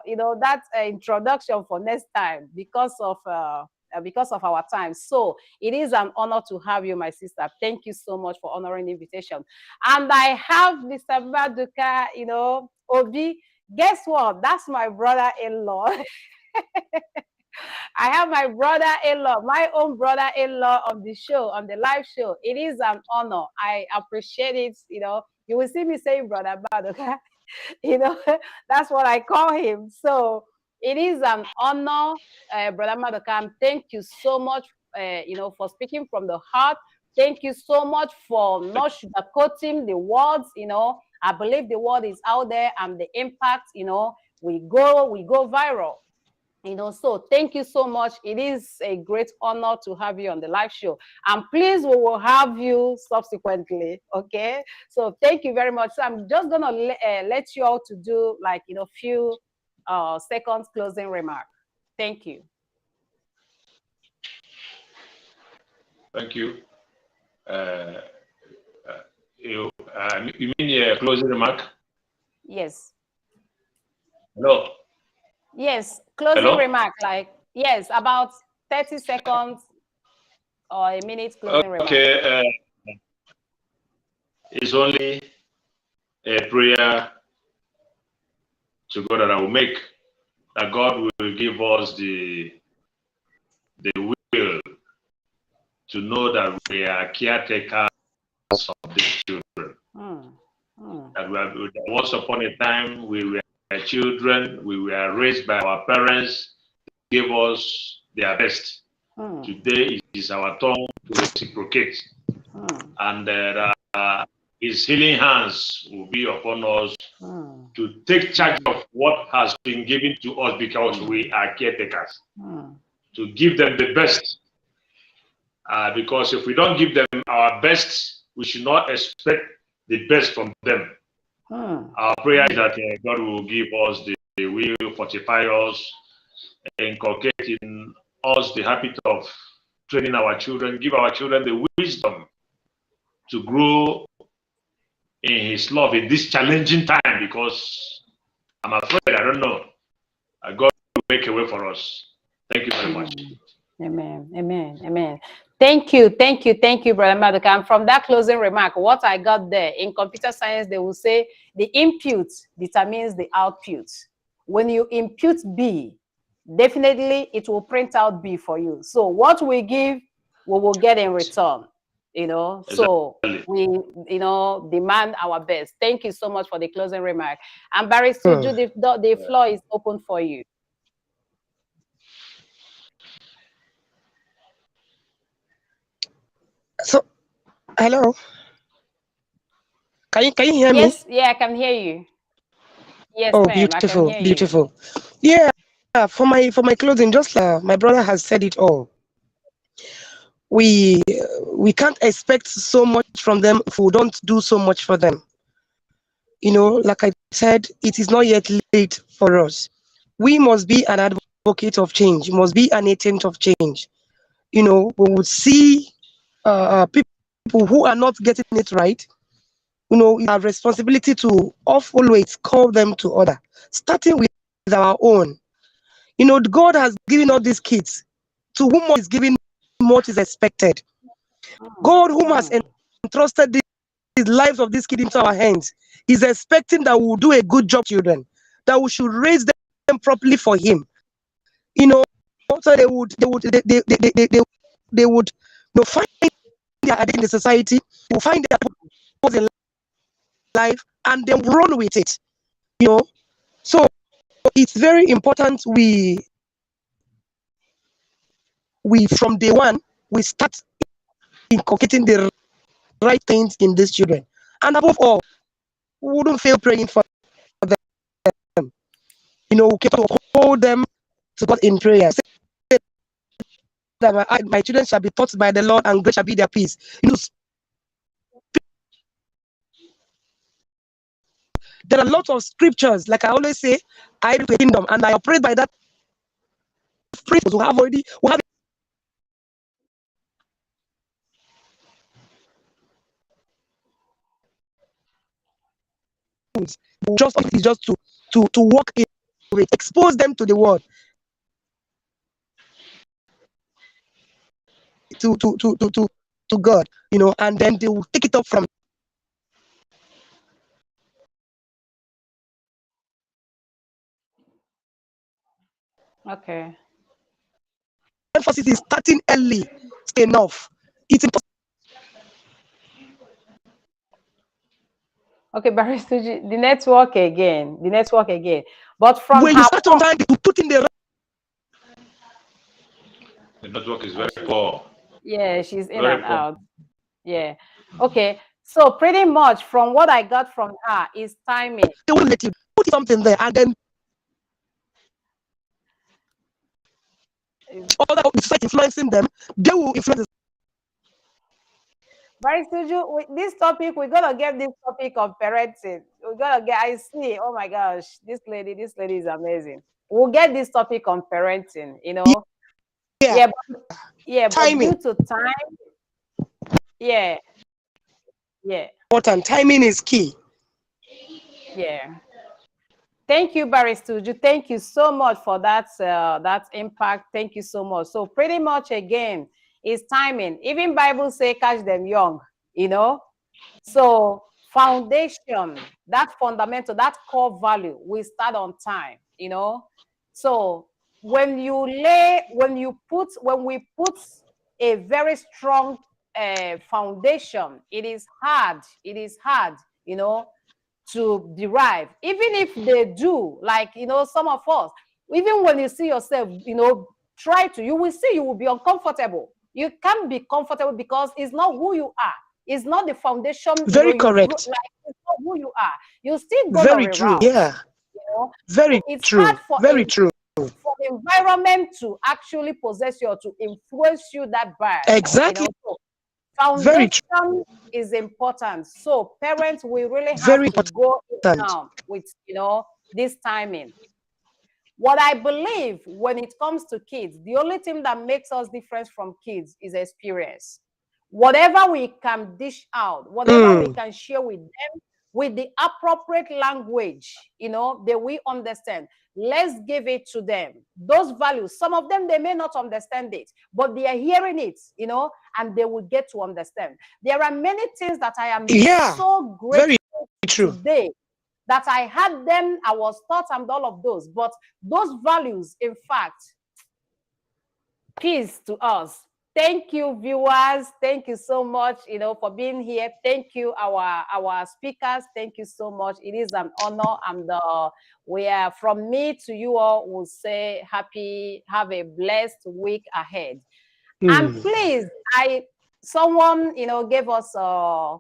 you know, that introduction for next time because of our time. So it is an honor to have you, my sister. Thank you so much for honoring the invitation. And I have Mr. Maduka, you know, Obi. Guess what? That's my brother-in-law. I have my brother-in-law, my own brother-in-law on the show, on the live show. It is an honor. I appreciate it. You know, you will see me saying brother Maduka. You know, that's what I call him. So it is an honor, Brother Maduka. Thank you so much, you know, for speaking from the heart. Thank you so much for not sugarcoating the words. You know, I believe the word is out there and the impact, you know, we go viral. You know, so thank you so much. It is a great honor to have you on the live show. And please, we will have you subsequently, okay? So thank you very much. So I'm just gonna let you all to do like, you know, few seconds closing remark. Thank you. Thank you. You mean a closing remark? Yes. Hello. Yes, closing Hello? remark, like, yes, about 30 seconds or a minute closing remark. Okay, it's only a prayer to God that I will make, that God will give us the will to know that we are caretakers of the children. That once upon a time we were children, we were raised by our parents, gave us their best. Today it is our turn to reciprocate. And His healing hands will be upon us to take charge of what has been given to us, because we are caretakers, to give them the best. Because if we don't give them our best, we should not expect the best from them. Our prayer is that God will give us the will, fortify us, inculcate in us the habit of training our children, give our children the wisdom to grow in His love in this challenging time, because I'm afraid, I don't know, God will make a way for us. Thank you very much. Amen. Amen. Amen. Thank you, Brother Maduka. And from that closing remark, what I got there, in computer science, they will say the input determines the output. When you impute B, definitely it will print out B for you. So what we give, we will get in return. You know, so we, you know, demand our best. Thank you so much for the closing remark. And Barry Suju, the floor is open for you. So, hello. Can you hear me? Yes, yeah, I can hear you. Yes, oh, ma'am, beautiful, I can hear beautiful. You. Yeah, for my closing, just my brother has said it all. We can't expect so much from them if we don't do so much for them. You know, like I said, it is not yet late for us. We must be an advocate of change. We must be an agent of change. You know, we would see people who are not getting it right. You know, we have responsibility to always call them to order, starting with our own. You know, God has given all these kids, to whom is given what is expected. God, whom has entrusted the lives of these kids into our hands, is expecting that we will do a good job, children, that we should raise them properly for Him. You know, so they would you know, find their identity in the society, will find their purpose in life, and then run with it. You know, so it's very important we from day one we start inculcating the right things in these children, and above all, we wouldn't fail praying for them. You know, we keep to hold them to God in prayer. Say that my children shall be taught by the Lord, and great shall be their peace. You know, There are lots of scriptures, like I always say, I do a kingdom, and I operate by that principle. We have just to walk in it, expose them to the world, to God, and then they will take it up from. Okay. Emphasis is starting early enough. It's important. Okay, Barrister, the network again. The network again. But from When you start on time, you put in the network is very poor. Yeah, she's in Very and poor. out. Yeah. Okay. So pretty much from what I got from her is timing. They will let you put something there, and then all that society influencing them, they will influence. Barrister, with this topic, we're gonna get this topic of parenting. We're gonna get. I see. Oh my gosh, this lady is amazing. We'll get this topic on parenting. Yeah. But Timing. due to time, yeah. Important. Timing is key. Yeah. Thank you, Barrister. Thank you so much for that impact. Thank you so much. So pretty much again, is timing. Even Bible say catch them young, So foundation, that fundamental, that core value, we start on time, So when we put a very strong foundation, it is hard, to derive, even if they do, like some of us, even when you see yourself, you will see you will be uncomfortable. You can't be comfortable because it's not who you are. It's not the foundation. Very correct. It's not who you are. You still go very on true. route, Yeah. Very so it's true. hard for Very true. for the environment to actually possess you or to influence you that bad. Exactly. So foundation is important. So parents, we really have to go down with this timing. What I believe when it comes to kids, the only thing that makes us different from kids is experience. Whatever we can dish out, whatever we can share with them with the appropriate language, that we understand. Let's give it to them. Those values, some of them, they may not understand it, but they are hearing it, and they will get to understand. There are many things that I am so grateful today that I had them, I was taught and all of those, but those values, in fact, peace to us. Thank you, viewers. Thank you so much, for being here. Thank you, our speakers. Thank you so much. It is an honor. And we are, from me to you all, will say have a blessed week ahead. And please, someone, gave us a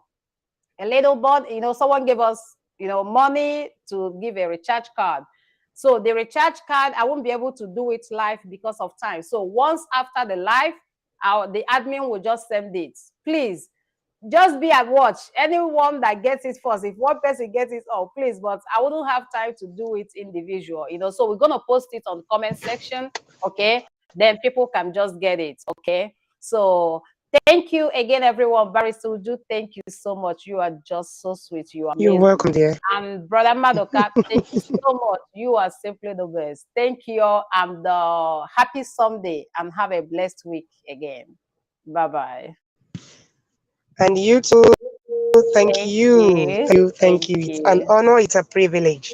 little bit, someone gave us, money to give a recharge card. So the recharge card, I won't be able to do it live because of time. So once after the live, the admin will just send it. Please, just be at watch. Anyone that gets it first, if one person gets it, please, but I wouldn't have time to do it individual, so we're going to post it on the comment section, okay? Then people can just get it, okay? So thank you again, everyone. Barrister Uju, thank you so much. You are just so sweet. You are amazing. You're welcome, dear. And Brother Madoka, thank you so much. You are simply the best. Thank you, and happy Sunday, and have a blessed week again. Bye-bye. And you too. Thank you. It's an honor. It's a privilege.